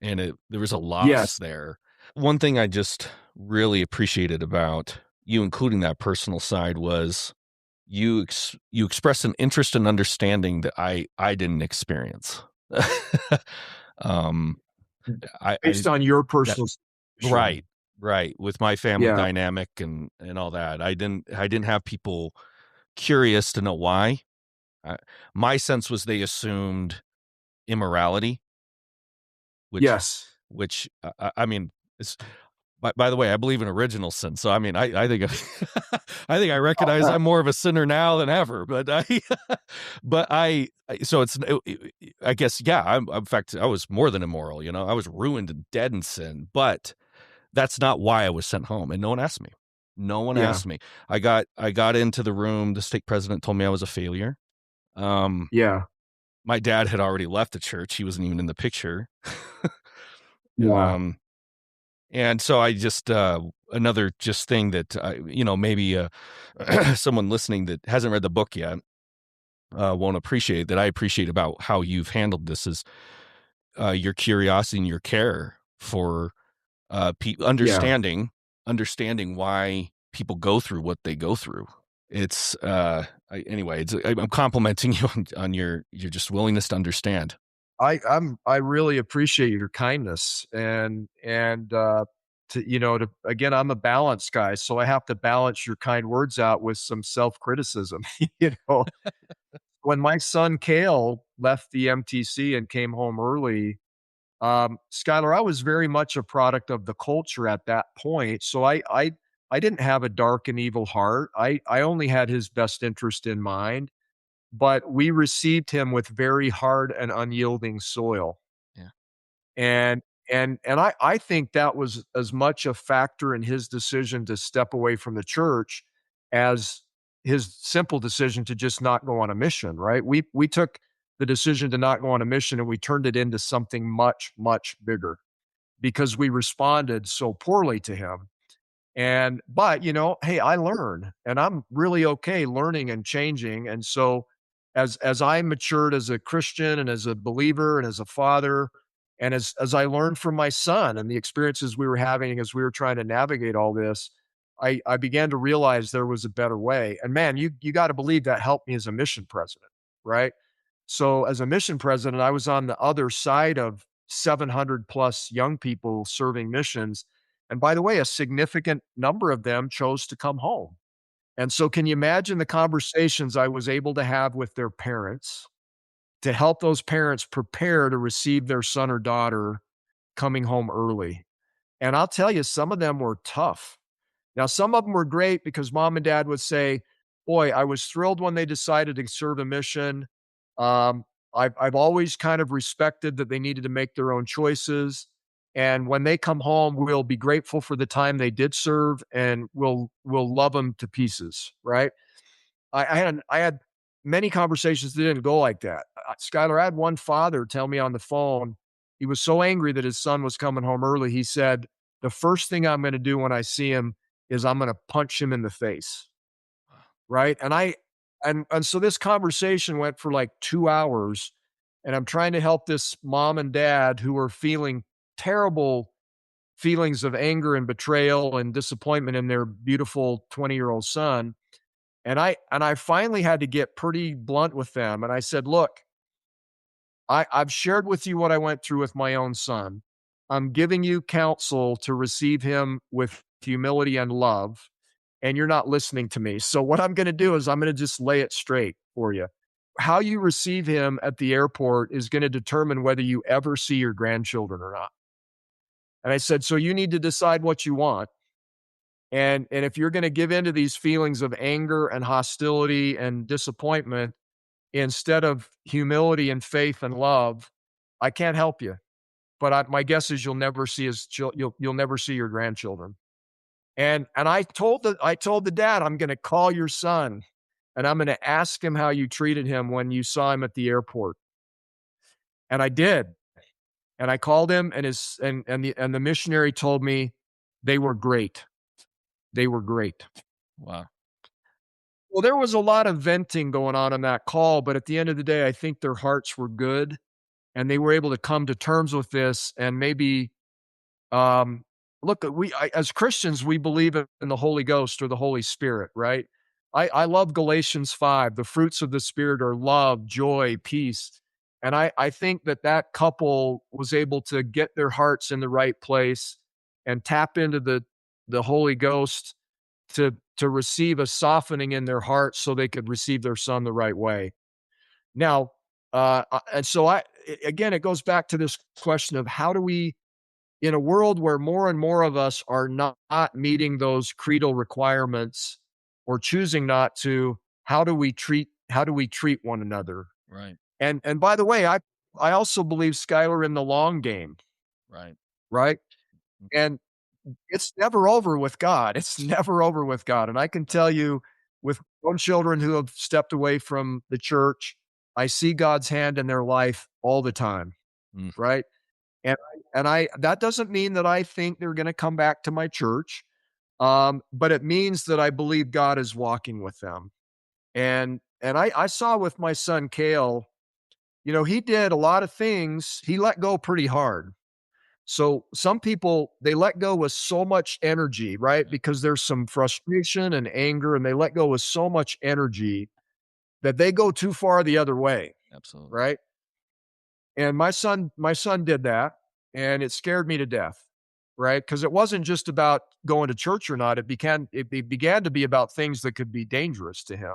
and there was a loss Yes. there. One thing I just really appreciated about you including that personal side was you expressed an interest and understanding that I didn't experience. um, I Based on your that personal right, situation. right, with my family Yeah. dynamic and all that. I didn't have people curious to know why. Uh, my sense was they assumed immorality, which Yes. I mean, it's by the way, I believe in original sin. So I mean, I think I think I recognize I'm more of a sinner now than ever. But so I guess yeah. In fact, I was more than immoral. I was ruined and dead in sin. But that's not why I was sent home, and no one asked me. No one Yeah. asked me. I got into the room. The stake president told me I was a failure. Um, Yeah. my dad had already left the church. He wasn't even in the picture. Yeah. um, and so I just another just thing that maybe someone listening that hasn't read the book yet won't appreciate that I appreciate about how you've handled this is your curiosity and your care for Yeah. understanding why people go through what they go through. It's anyway. I'm complimenting you on your just willingness to understand. I really appreciate your kindness, and to again, I'm a balance guy, so I have to balance your kind words out with some self-criticism. you know, when my son Kale left the MTC and came home early, Skylar, I was very much a product of the culture at that point. So I didn't have a dark and evil heart. I only had his best interest in mind, but we received him with very hard and unyielding soil. Yeah. And I think that was as much a factor in his decision to step away from the church as his simple decision to just not go on a mission, right? We took the decision to not go on a mission and we turned it into something much, much bigger because we responded so poorly to him. But hey, I learn and I'm really okay learning and changing. And so as I matured as a Christian and as a believer and as a father, and as I learned from my son and the experiences we were having as we were trying to navigate all this, I began to realize there was a better way. And man, you got to believe that helped me as a mission president, right? So as a mission president, I was on the other side of 700 plus young people serving missions. And by the way, a significant number of them chose to come home. And so can you imagine the conversations I was able to have with their parents to help those parents prepare to receive their son or daughter coming home early? And I'll tell you, some of them were tough. Now, some of them were great because mom and dad would say, boy, I was thrilled when they decided to serve a mission. Um, I've always kind of respected that they needed to make their own choices. And when they come home, we'll be grateful for the time they did serve, and we'll love them to pieces, right? I had many conversations that didn't go like that. Skylar, I had one father tell me on the phone, he was so angry that his son was coming home early. He said, the first thing I'm going to do when I see him is I'm going to punch him in the face. Right. And so this conversation went for like 2 hours, and I'm trying to help this mom and dad who are feeling terrible feelings of anger and betrayal and disappointment in their beautiful 20-year-old son. And I finally had to get pretty blunt with them. And I said, look, I've shared with you what I went through with my own son. I'm giving you counsel to receive him with humility and love, and you're not listening to me. So what I'm going to do is I'm going to just lay it straight for you. How you receive him at the airport is going to determine whether you ever see your grandchildren or not. And I said, so you need to decide what you want. And if you're going to give in to these feelings of anger and hostility and disappointment instead of humility and faith and love, I can't help you. But my guess is you'll never see you'll never see your grandchildren. And I told the dad, I'm going to call your son and I'm going to ask him how you treated him when you saw him at the airport. And I did. And I called him, and the missionary told me they were great. They were great. Wow. Well, there was a lot of venting going on that call, but at the end of the day, I think their hearts were good, and they were able to come to terms with this. And maybe, look, as Christians, we believe in the Holy Ghost or the Holy Spirit, right? I love Galatians 5. The fruits of the Spirit are love, joy, peace. And I think that couple was able to get their hearts in the right place and tap into the Holy Ghost to receive a softening in their hearts so they could receive their son the right way. Now, and so again, it goes back to this question of how do we, in a world where more and more of us are not meeting those creedal requirements or choosing not to, how do we treat one another? Right. And by the way, I also believe, Skylar, in the long game, Right. right? And it's never over with God. It's never over with God. And I can tell you, with grown children who have stepped away from the church, I see God's hand in their life all the time, Mm. right? And and I that doesn't mean that I think they're going to come back to my church, but it means that I believe God is walking with them. And I saw with my son Kale, he did a lot of things. He let go pretty hard. So some people, they let go with so much energy, right? Because there's some frustration and anger, and they let go with so much energy that they go too far the other way, Absolutely. right? And my son did that, and it scared me to death, right? Because it wasn't just about going to church or not. It began to be about things that could be dangerous to him.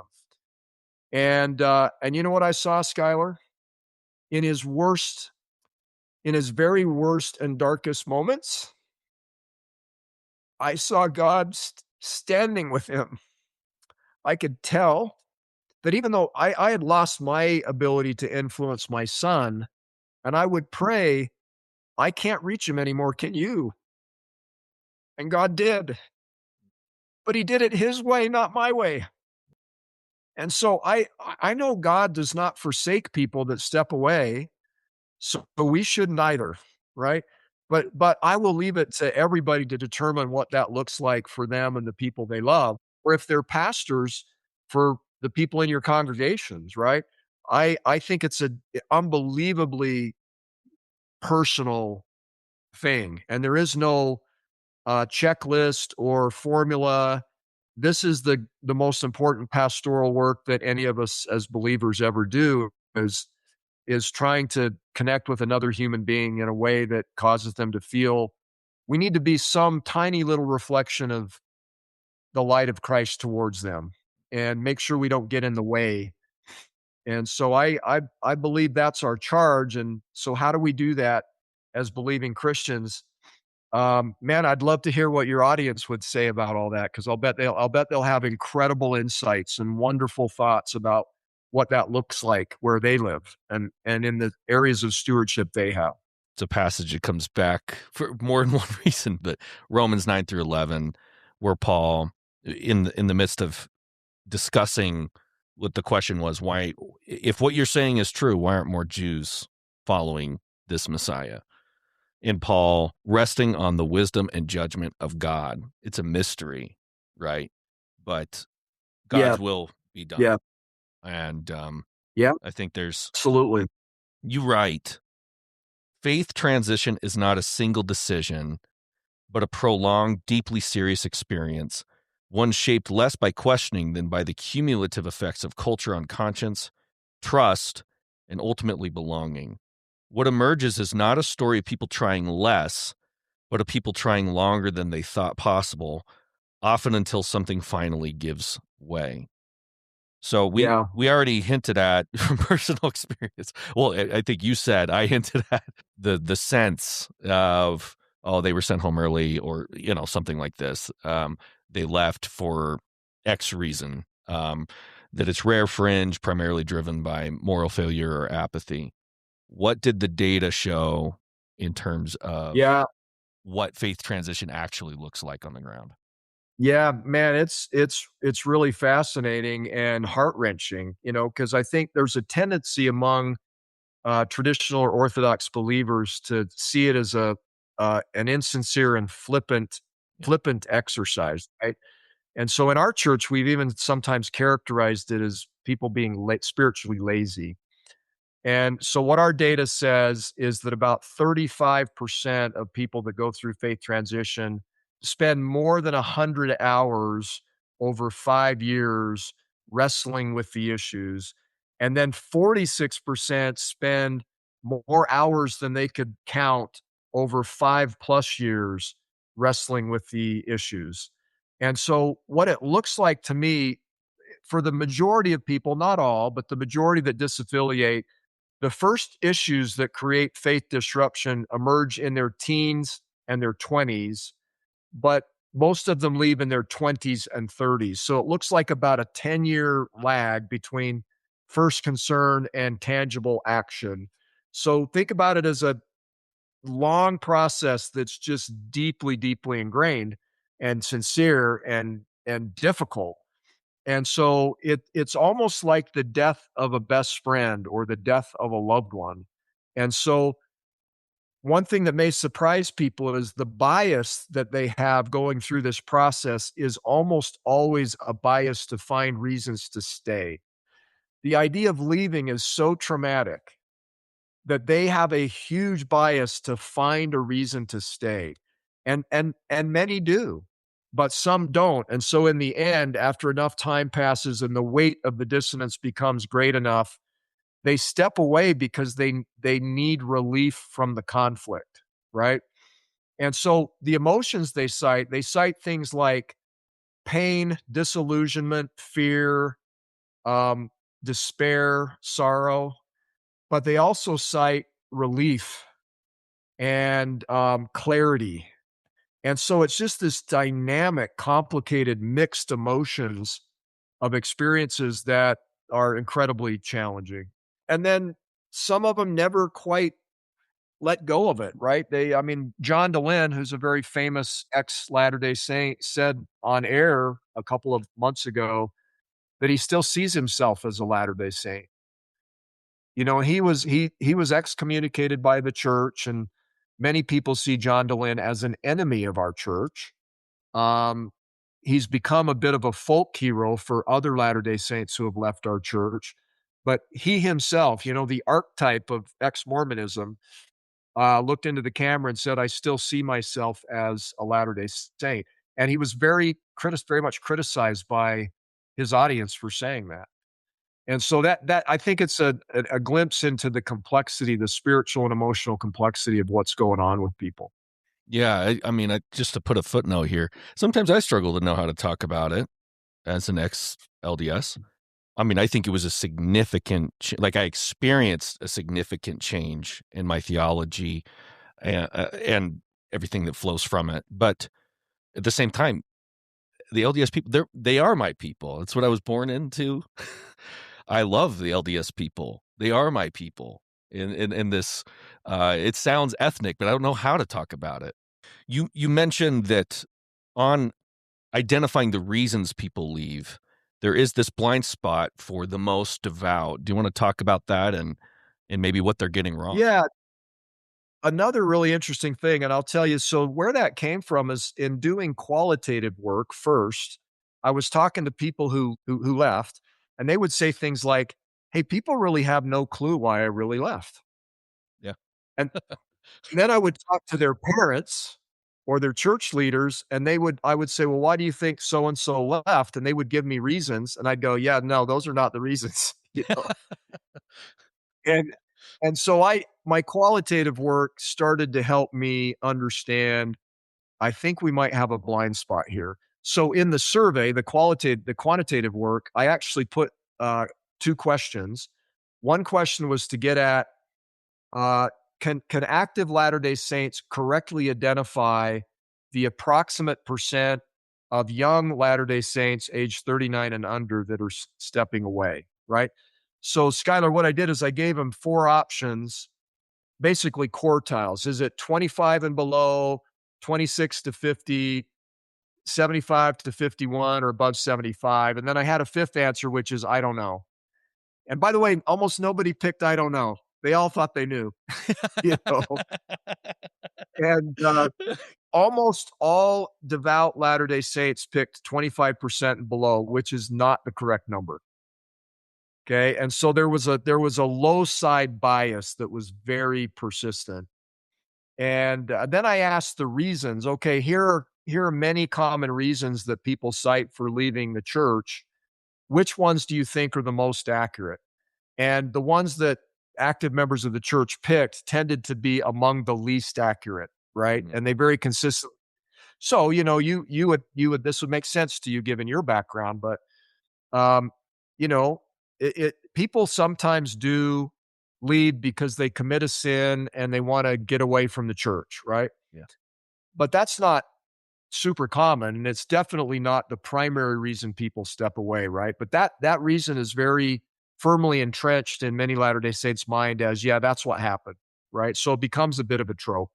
And you know what I saw, Skylar? In his worst, in his very worst and darkest moments, I saw God standing with him. I could tell that even though I had lost my ability to influence my son, and I would pray, I can't reach him anymore. Can you? And God did, but he did it his way, not my way. And so I know God does not forsake people that step away. So we shouldn't either, right? But I will leave it to everybody to determine what that looks like for them and the people they love, or if they're pastors, for the people in your congregations, right? I think it's a unbelievably personal thing, and there is no checklist or formula. This is the most important pastoral work that any of us as believers ever do, is is trying to connect with another human being in a way that causes them to feel we need to be some tiny little reflection of the light of Christ towards them and make sure we don't get in the way. And so I believe that's our charge. And so how do we do that as believing Christians? Man, I'd love to hear what your audience would say about all that because I'll bet they'll have incredible insights and wonderful thoughts about what that looks like where they live and in the areas of stewardship they have. It's a passage that comes back for more than one reason, but Romans 9-11, where Paul, in the midst of discussing what the question was, why, if what you're saying is true, why aren't more Jews following this Messiah? And Paul resting on the wisdom and judgment of God. It's a mystery, right? But Yeah, God's will be done. yeah, And yeah, I think absolutely. you right. Faith transition is not a single decision, but a prolonged, deeply serious experience, one shaped less by questioning than by the cumulative effects of culture on conscience, trust, and ultimately belonging. What emerges is not a story of people trying less, but of people trying longer than they thought possible, often until something finally gives way. So Yeah, we already hinted at from personal experience. Well, I think you said I hinted at the sense of, oh, they were sent home early, or something like this. They left for X reason. That it's rare fringe, primarily driven by moral failure or apathy. What did the data show in terms of yeah. what faith transition actually looks like on the ground? Yeah, man, it's really fascinating and heart-wrenching, because I think there's a tendency among, traditional or Orthodox believers to see it as an insincere and Yeah. flippant exercise, right? And so in our church, we've even sometimes characterized it as people being spiritually lazy. And so what our data says is that about 35% of people that go through faith transition spend more than 100 hours over 5 years wrestling with the issues. And then 46% spend more hours than they could count over 5 plus years wrestling with the issues. And so what it looks like to me for the majority of people, not all, but the majority that disaffiliate, the first issues that create faith disruption emerge in their teens and their 20s, but most of them leave in their 20s and 30s. So it looks like about a 10-year lag between first concern and tangible action. So think about it as a long process that's just deeply, deeply ingrained and sincere and difficult. And so it's almost like the death of a best friend or the death of a loved one. And so one thing that may surprise people is the bias that they have going through this process is almost always a bias to find reasons to stay. The idea of leaving is so traumatic that they have a huge bias to find a reason to stay. And many do, but some don't. And so in the end, after enough time passes and the weight of the dissonance becomes great enough, they step away because they need relief from the conflict, right? And so the emotions they cite things like pain, disillusionment, fear, um, despair, sorrow, but they also cite relief and clarity. And so it's just this dynamic, complicated, mixed emotions of experiences that are incredibly challenging. And then some of them never quite let go of it, right? I mean, John Dehlin, who's a very famous ex Latter day Saint, said on air a couple of months ago that he still sees himself as a Latter day Saint. He was excommunicated by the church, and many people see John Dehlin as an enemy of our church. Um, he's become a bit of a folk hero for other Latter-day Saints who have left our church. But he himself, the archetype of ex-Mormonism, looked into the camera and said, "I still see myself as a Latter-day Saint." And he was very much criticized by his audience for saying that. And so that I think it's a glimpse into the complexity, the spiritual and emotional complexity of what's going on with people. Yeah, I mean, just to put a footnote here, sometimes I struggle to know how to talk about it as an ex-LDS. I mean, I think it was a significant like, I experienced a significant change in my theology and everything that flows from it, but at the same time, the LDS people, they are my people. It's what I was born into. I love the LDS people. They are my people in this, it sounds ethnic, but I don't know how to talk about it. You mentioned that on identifying the reasons people leave, there is this blind spot for the most devout. Do you wanna talk about that and maybe what they're getting wrong? Yeah, another really interesting thing, and I'll tell you, so where that came from is in doing qualitative work first, I was talking to people who left, and they would say things like, "Hey, people really have no clue why I really left." Yeah. And then I would talk to their parents or their church leaders, and I would say, "Well, why do you think so and so left?" And they would give me reasons, and I'd go, "Yeah, no, those are not the reasons." You know? And so my qualitative work started to help me understand, I think we might have a blind spot here. So in the survey, the quantitative work, I actually put, 2 questions. One question was to get at, uh, can active Latter-day Saints correctly identify the approximate percent of young Latter-day Saints aged 39 and under that are stepping away, right? So, Skylar, what I did is I gave them 4 options, basically quartiles. Is it 25 and below, 26 to 50, 75 to 51, or above 75? And then I had a fifth answer, which is I don't know. And by the way, almost nobody picked I don't know. They all thought they knew, you know? And, almost all devout Latter-day Saints picked 25% and below, which is not the correct number. Okay. And so there was a low side bias that was very persistent. And then I asked the reasons. Okay, here are many common reasons that people cite for leaving the church. Which ones do you think are the most accurate? And the ones that active members of the church picked tended to be among the least accurate, right? Mhm. And they very consistent. So, you would this would make sense to you given your background, but um, you know, people sometimes do leave because they commit a sin and they want to get away from the church, right? Yeah. But that's not super common, and it's definitely not the primary reason people step away, right? But that reason is very firmly entrenched in many Latter-day Saints' mind as, yeah, that's what happened, right? So it becomes a bit of a trope.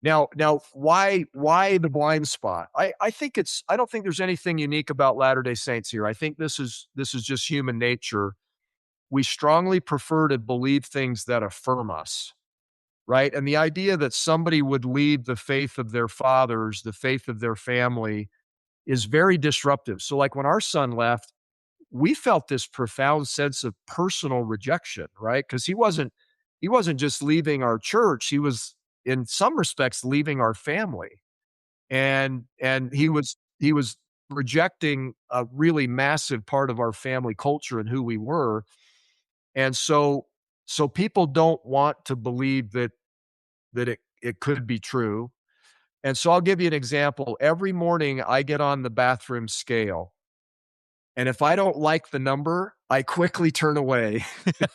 Now, why the blind spot? I don't think there's anything unique about Latter-day Saints here. I think this is just human nature. We strongly prefer to believe things that affirm us, right? And the idea that somebody would leave the faith of their fathers, the faith of their family, is very disruptive. So, like when our son left, we felt this profound sense of personal rejection, right? Because he wasn't just leaving our church, he was in some respects leaving our family. And he was rejecting a really massive part of our family culture and who we were. And so people don't want to believe that it could be true. And so I'll give you an example. Every morning I get on the bathroom scale, and if I don't like the number, I quickly turn away,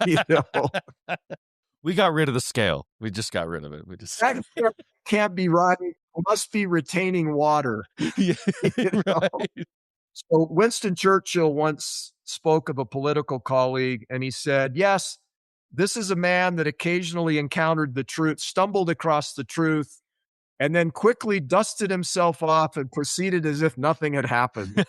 you know? We got rid of the scale. We just got rid of it. We just That can't be right. Must be retaining water, Yeah, you know? right. So Winston Churchill once spoke of a political colleague, and he said, "Yes, this is a man that occasionally encountered the truth, stumbled across the truth, and then quickly dusted himself off and proceeded as if nothing had happened."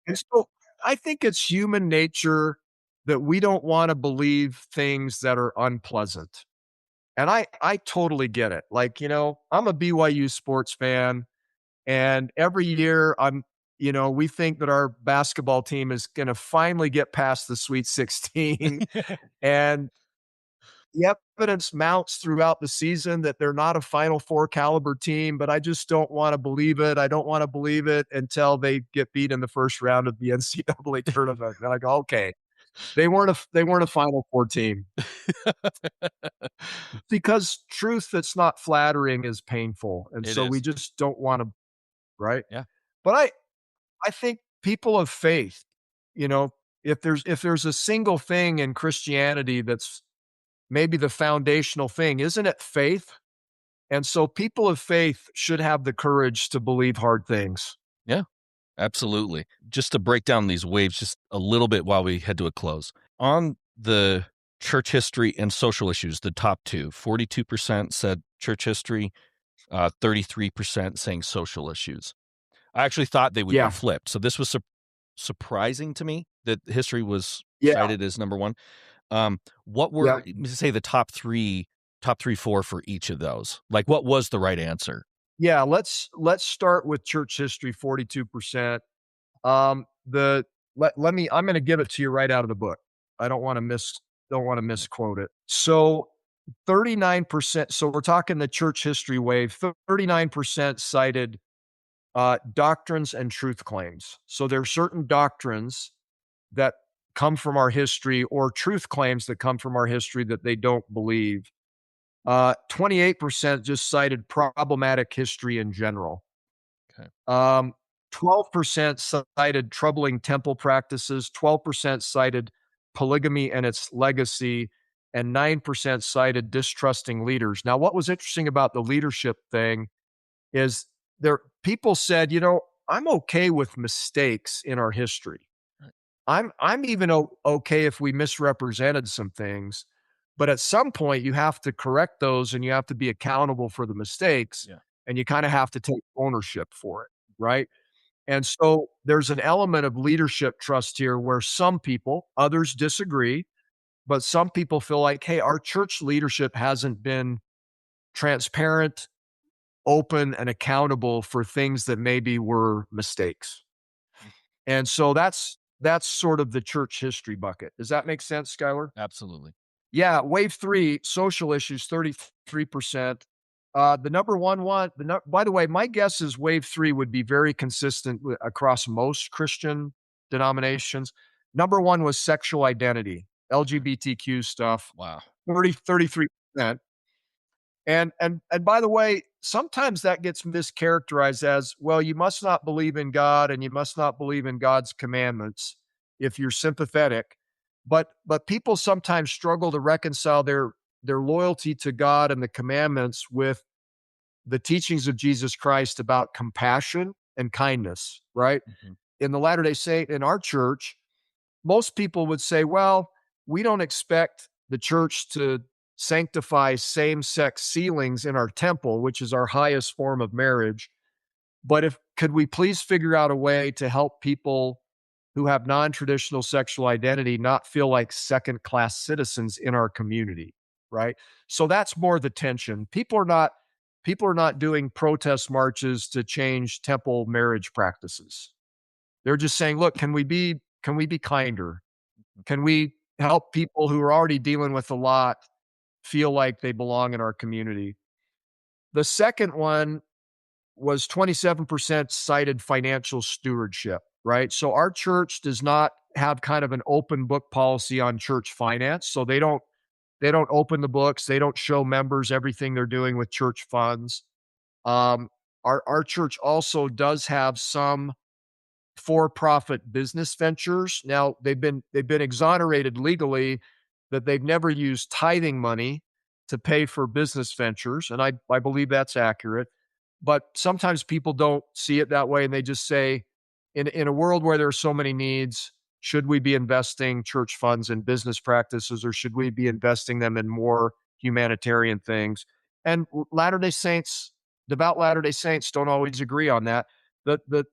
And so I think it's human nature that we don't wanna believe things that are unpleasant. And I totally get it. Like, I'm a BYU sports fan, and every year we think that our basketball team is gonna finally get past the Sweet 16, and the evidence mounts throughout the season that they're not a Final Four caliber team, but I just don't want to believe it. I don't want to believe it until they get beat in the first round of the NCAA tournament. And I go, okay, they weren't a Final Four team because truth that's not flattering is painful, and It so we is. just don't want to, right? Yeah. But I think people of faith, if there's a single thing in Christianity that's maybe the foundational thing, isn't it faith? And so people of faith should have the courage to believe hard things. Yeah, absolutely. Just to break down these waves just a little bit while we head to a close. On the church history and social issues, the top two, 42% said church history, 33% saying social issues. I actually thought they would be Yeah. flipped. So this was surprising to me that history was Yeah. cited as number one. What Yeah. were, say, the top three, four for each of those? Like, what was the right answer? Yeah. Let's start with church history, 42%. The let me I'm gonna give it to you right out of the book. I don't want to misquote it. So 39%, so we're talking the church history wave, 39% cited doctrines and truth claims. So there are certain doctrines that come from our history or truth claims that come from our history that they don't believe. 28% just cited problematic history in general. Okay. 12% cited troubling temple practices, 12% cited polygamy and its legacy, and 9% cited distrusting leaders. Now, what was interesting about the leadership thing is there people said, I'm okay with mistakes in our history. Right. I'm even okay if we misrepresented some things, but at some point you have to correct those and you have to be accountable for the mistakes Yeah. and you kind of have to take ownership for it, right? And so there's an element of leadership trust here where some people, others disagree, but some people feel like, hey, our church leadership hasn't been transparent, open, and accountable for things that maybe were mistakes. And so that's sort of the church history bucket. Does that make sense, Skylar? Absolutely. Yeah, wave 3, social issues, 33%. The number one, by the way, my guess is wave 3 would be very consistent across most Christian denominations. Number 1 was sexual identity, LGBTQ stuff, Wow. 33%. And by the way, sometimes that gets mischaracterized as, well, you must not believe in God and you must not believe in God's commandments if you're sympathetic. But people sometimes struggle to reconcile their loyalty to God and the commandments with the teachings of Jesus Christ about compassion and kindness, right? Mhm. In the Latter-day Saint, in our church, most people would say, well, we don't expect the church to sanctify same sex sealings in our temple, which is our highest form of marriage. But could we please figure out a way to help people who have non-traditional sexual identity not feel like second-class citizens in our community, right? So that's more the tension. People are not doing protest marches to change temple marriage practices. They're just saying, look, can we be kinder? Can we help people who are already dealing with a lot feel like they belong in our community? The second one was 27% cited financial stewardship, right? So our church does not have kind of an open book policy on church finance. So they don't open the books, they don't show members everything they're doing with church funds. Um, our church also does have some for-profit business ventures. Now they've been exonerated legally that they've never used tithing money to pay for business ventures, and I believe that's accurate. But sometimes people don't see it that way, and they just say, in a world where there are so many needs, should we be investing church funds in business practices, or should we be investing them in more humanitarian things? And Latter-day Saints, devout Latter-day Saints, don't always agree on that. The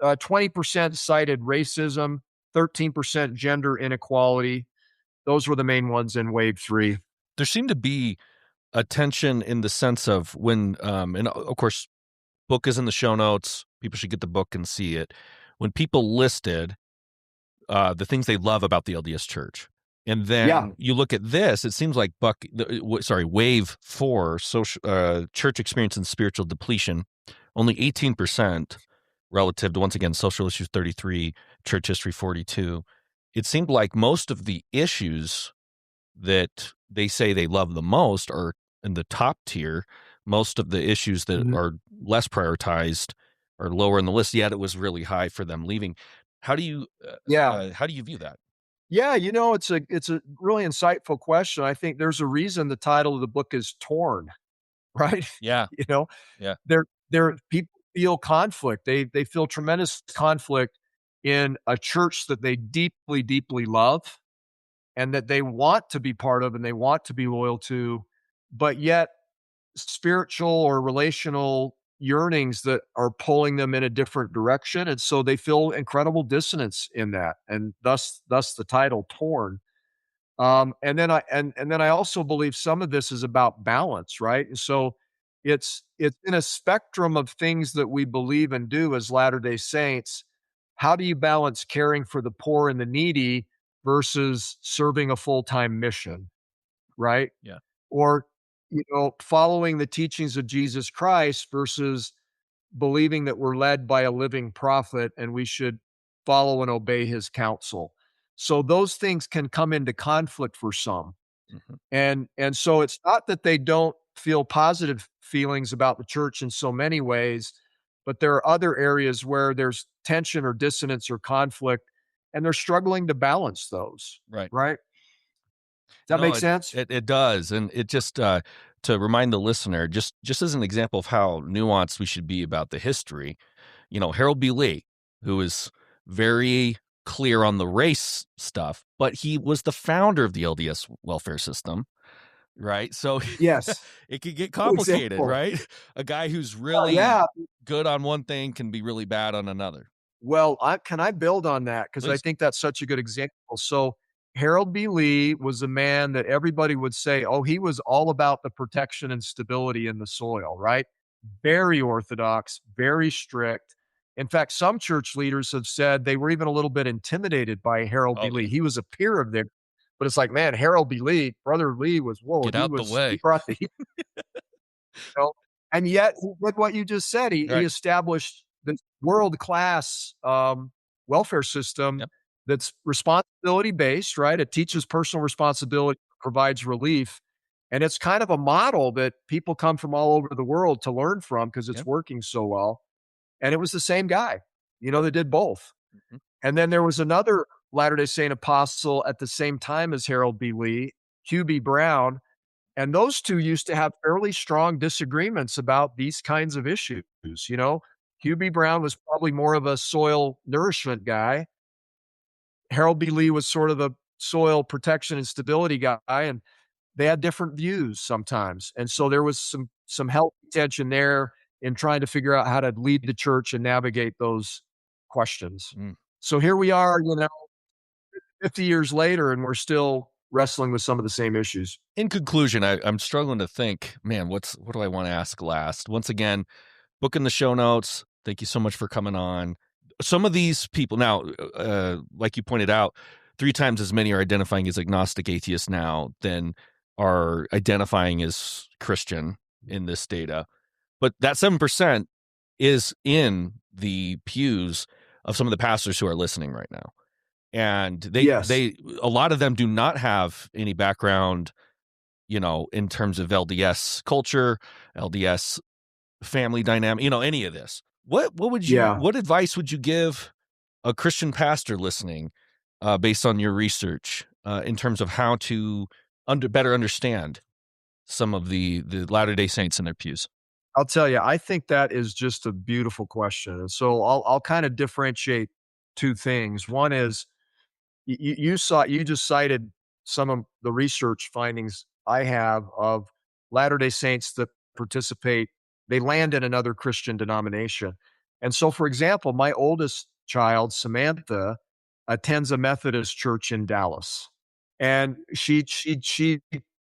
20% cited racism, 13% gender inequality. Those were the main ones in wave 3. There seemed to be a tension in the sense of when, and of course, book is in the show notes. People should get the book and see it. When people listed the things they love about the LDS Church, And Yeah. then you look at this, it seems like wave 4, social church experience and spiritual depletion, only 18% relative to, once again, social issues 33, church history 42. It seemed like most of the issues that they say they love the most are in the top tier. Most of the issues that Mhm. are less prioritized are lower in the list, yet it was really high for them leaving. Yeah. How do you view that? Yeah, it's a really insightful question. I think there's a reason the title of the book is Torn, right? Yeah, You know, yeah, there people feel conflict. They feel tremendous conflict in a church that they deeply, deeply love and that they want to be part of and they want to be loyal to, but yet spiritual or relational yearnings that are pulling them in a different direction. And so they feel incredible dissonance in that. And thus the title Torn. And then I also believe some of this is about balance, right? And so it's in a spectrum of things that we believe and do as Latter-day Saints. How do you balance caring for the poor and the needy versus serving a full-time mission, right? yeah, Or, following the teachings of Jesus Christ versus believing that we're led by a living prophet and we should follow and obey his counsel. So those things can come into conflict for some. mhm, And so it's not that they don't feel positive feelings about the church in so many ways, but there are other areas where there's tension or dissonance or conflict, and they're struggling to balance those, right. right? Does that No, make it sense? it it does, and it just, to remind the listener, just as an example of how nuanced we should be about the history, Harold B. Lee, who is very clear on the race stuff, but he was the founder of the LDS welfare system, right? So, Yes. it could get Good complicated, example. right? A guy who's Oh, really yeah. good on one thing can be really bad on another. Well, I build on that? Because I Please. think that's such a good example. So, Harold B. Lee was a man that everybody would say, "Oh, he was all about the protection and stability in the soil," right? Very orthodox, very strict. In fact, some church leaders have said they were even a little bit intimidated by Harold B. Oh, yeah. Lee. He was a peer of theirs, but it's like, man, Harold B. Lee, Brother Lee was whoa, Get out the he way. brought the heat, know? And yet, with what you just said, he Right. established this world-class, welfare system Yep, that's responsibility-based, right? It teaches personal responsibility, provides relief, and it's kind of a model that people come from all over the world to learn from because it's yep, working so well, and it was the same guy, that did both. mhm, And then there was another Latter-day Saint apostle at the same time as Harold B. Lee, Hugh B. Brown, and those 2 used to have fairly strong disagreements about these kinds of issues, you know? Hugh B. Brown was probably more of a soil nourishment guy. Harold B. Lee was sort of the soil protection and stability guy, and they had different views sometimes. And so there was some healthy tension there in trying to figure out how to lead the church and navigate those questions. mm. So here we are, 50 years later, and we're still wrestling with some of the same issues. In conclusion, I'm struggling to think, man, what do I want to ask last? Once again, book in the show notes. Thank you so much for coming on. Some of these people now, like you pointed out, 3 times as many are identifying as agnostic atheists now than are identifying as Christian in this data. But that 7% is in the pews of some of the pastors who are listening right now. And Yes. a lot of them do not have any background, in terms of LDS culture, LDS family dynamic, any of this. Yeah. What advice would you give a Christian pastor listening, based on your research, in terms of how to better understand some of the Latter-day Saints in their pews? I'll tell you, I think that is just a beautiful question. And so I'll kind of differentiate 2 things. One is you just cited some of the research findings I have of Latter-day Saints that participate, they land in another Christian denomination. And so, for example, my oldest child, Samantha, attends a Methodist church in Dallas. And she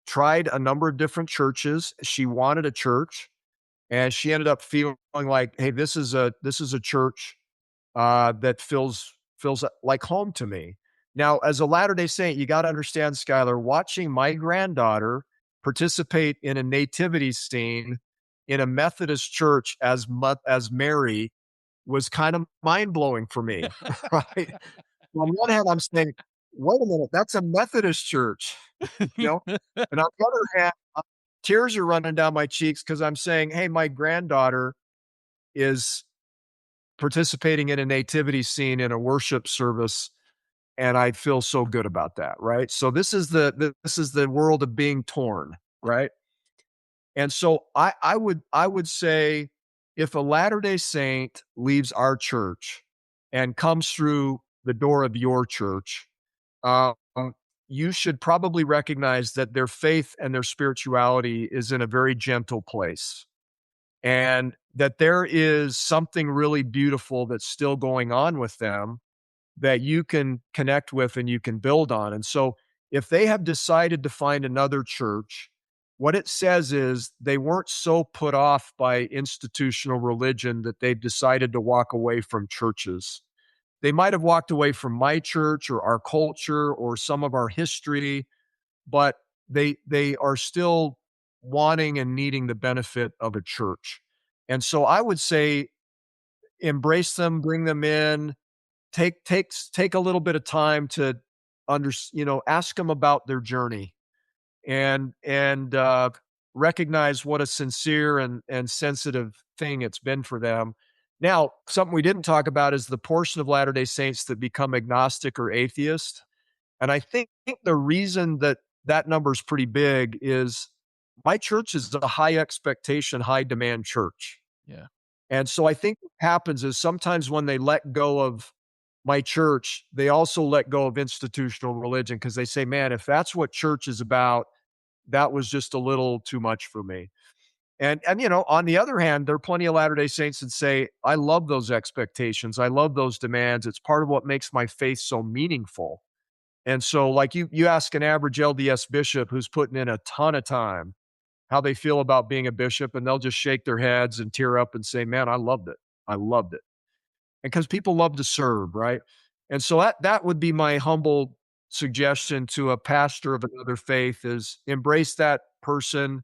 tried a number of different churches. She wanted a church, and she ended up feeling like, "Hey, this is a church, that feels like home to me." Now, as a Latter-day Saint, you got to understand, Skylar, watching my granddaughter participate in a nativity scene in a Methodist church as Mary was kind of mind-blowing for me, right? On one hand, I'm saying, "Wait a minute, that's a Methodist church," you know? And on the other hand, tears are running down my cheeks because I'm saying, "Hey, my granddaughter is participating in a nativity scene in a worship service, and I feel so good about that," right? So this is the world of being torn, right? And so I would say if a Latter-day Saint leaves our church and comes through the door of your church, um, you should probably recognize that their faith and their spirituality is in a very gentle place, and that there is something really beautiful that's still going on with them that you can connect with and you can build on. And so if they have decided to find another church, what it says is they weren't so put off by institutional religion that they've decided to walk away from churches. They might have walked away from my church or our culture or some of our history, but they are still wanting and needing the benefit of a church. And so I would say embrace them, bring them in, take a little bit of time to ask them about their journey and recognize what a sincere and sensitive thing it's been for them. Now, something we didn't talk about is the portion of Latter-day Saints that become agnostic or atheist. And I think the reason that that number is pretty big is my church is a high expectation, high demand church. Yeah. And so I think what happens is sometimes when they let go of my church, they also let go of institutional religion because they say, man, if that's what church is about, that was just a little too much for me. And on the other hand, there are plenty of Latter-day Saints that say, I love those expectations. I love those demands. It's part of what makes my faith so meaningful. And so like you ask an average LDS bishop who's putting in a ton of time, how they feel about being a bishop, and they'll just shake their heads and tear up and say, man, I loved it. I loved it. And because people love to serve, right? And so that would be my humble suggestion to a pastor of another faith is embrace that person,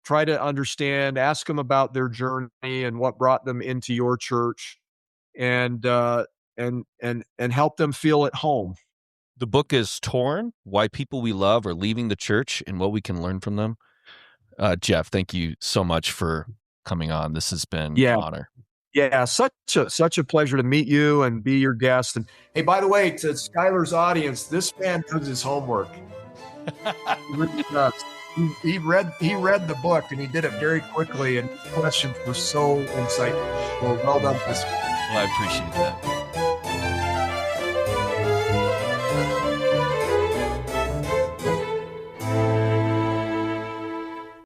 try to understand, ask them about their journey and what brought them into your church, and and help them feel at home. The book is Torn: Why People We Love Are Leaving the Church and What We Can Learn from Them. Jeff, thank you so much for coming on. This has been Yeah. an honor. Yeah, such a pleasure to meet you and be your guest. And hey, by the way, to Skylar's audience, this man does his homework. He really does. He read the book and he did it very quickly, and the questions were so insightful. Well done, Well, I appreciate that.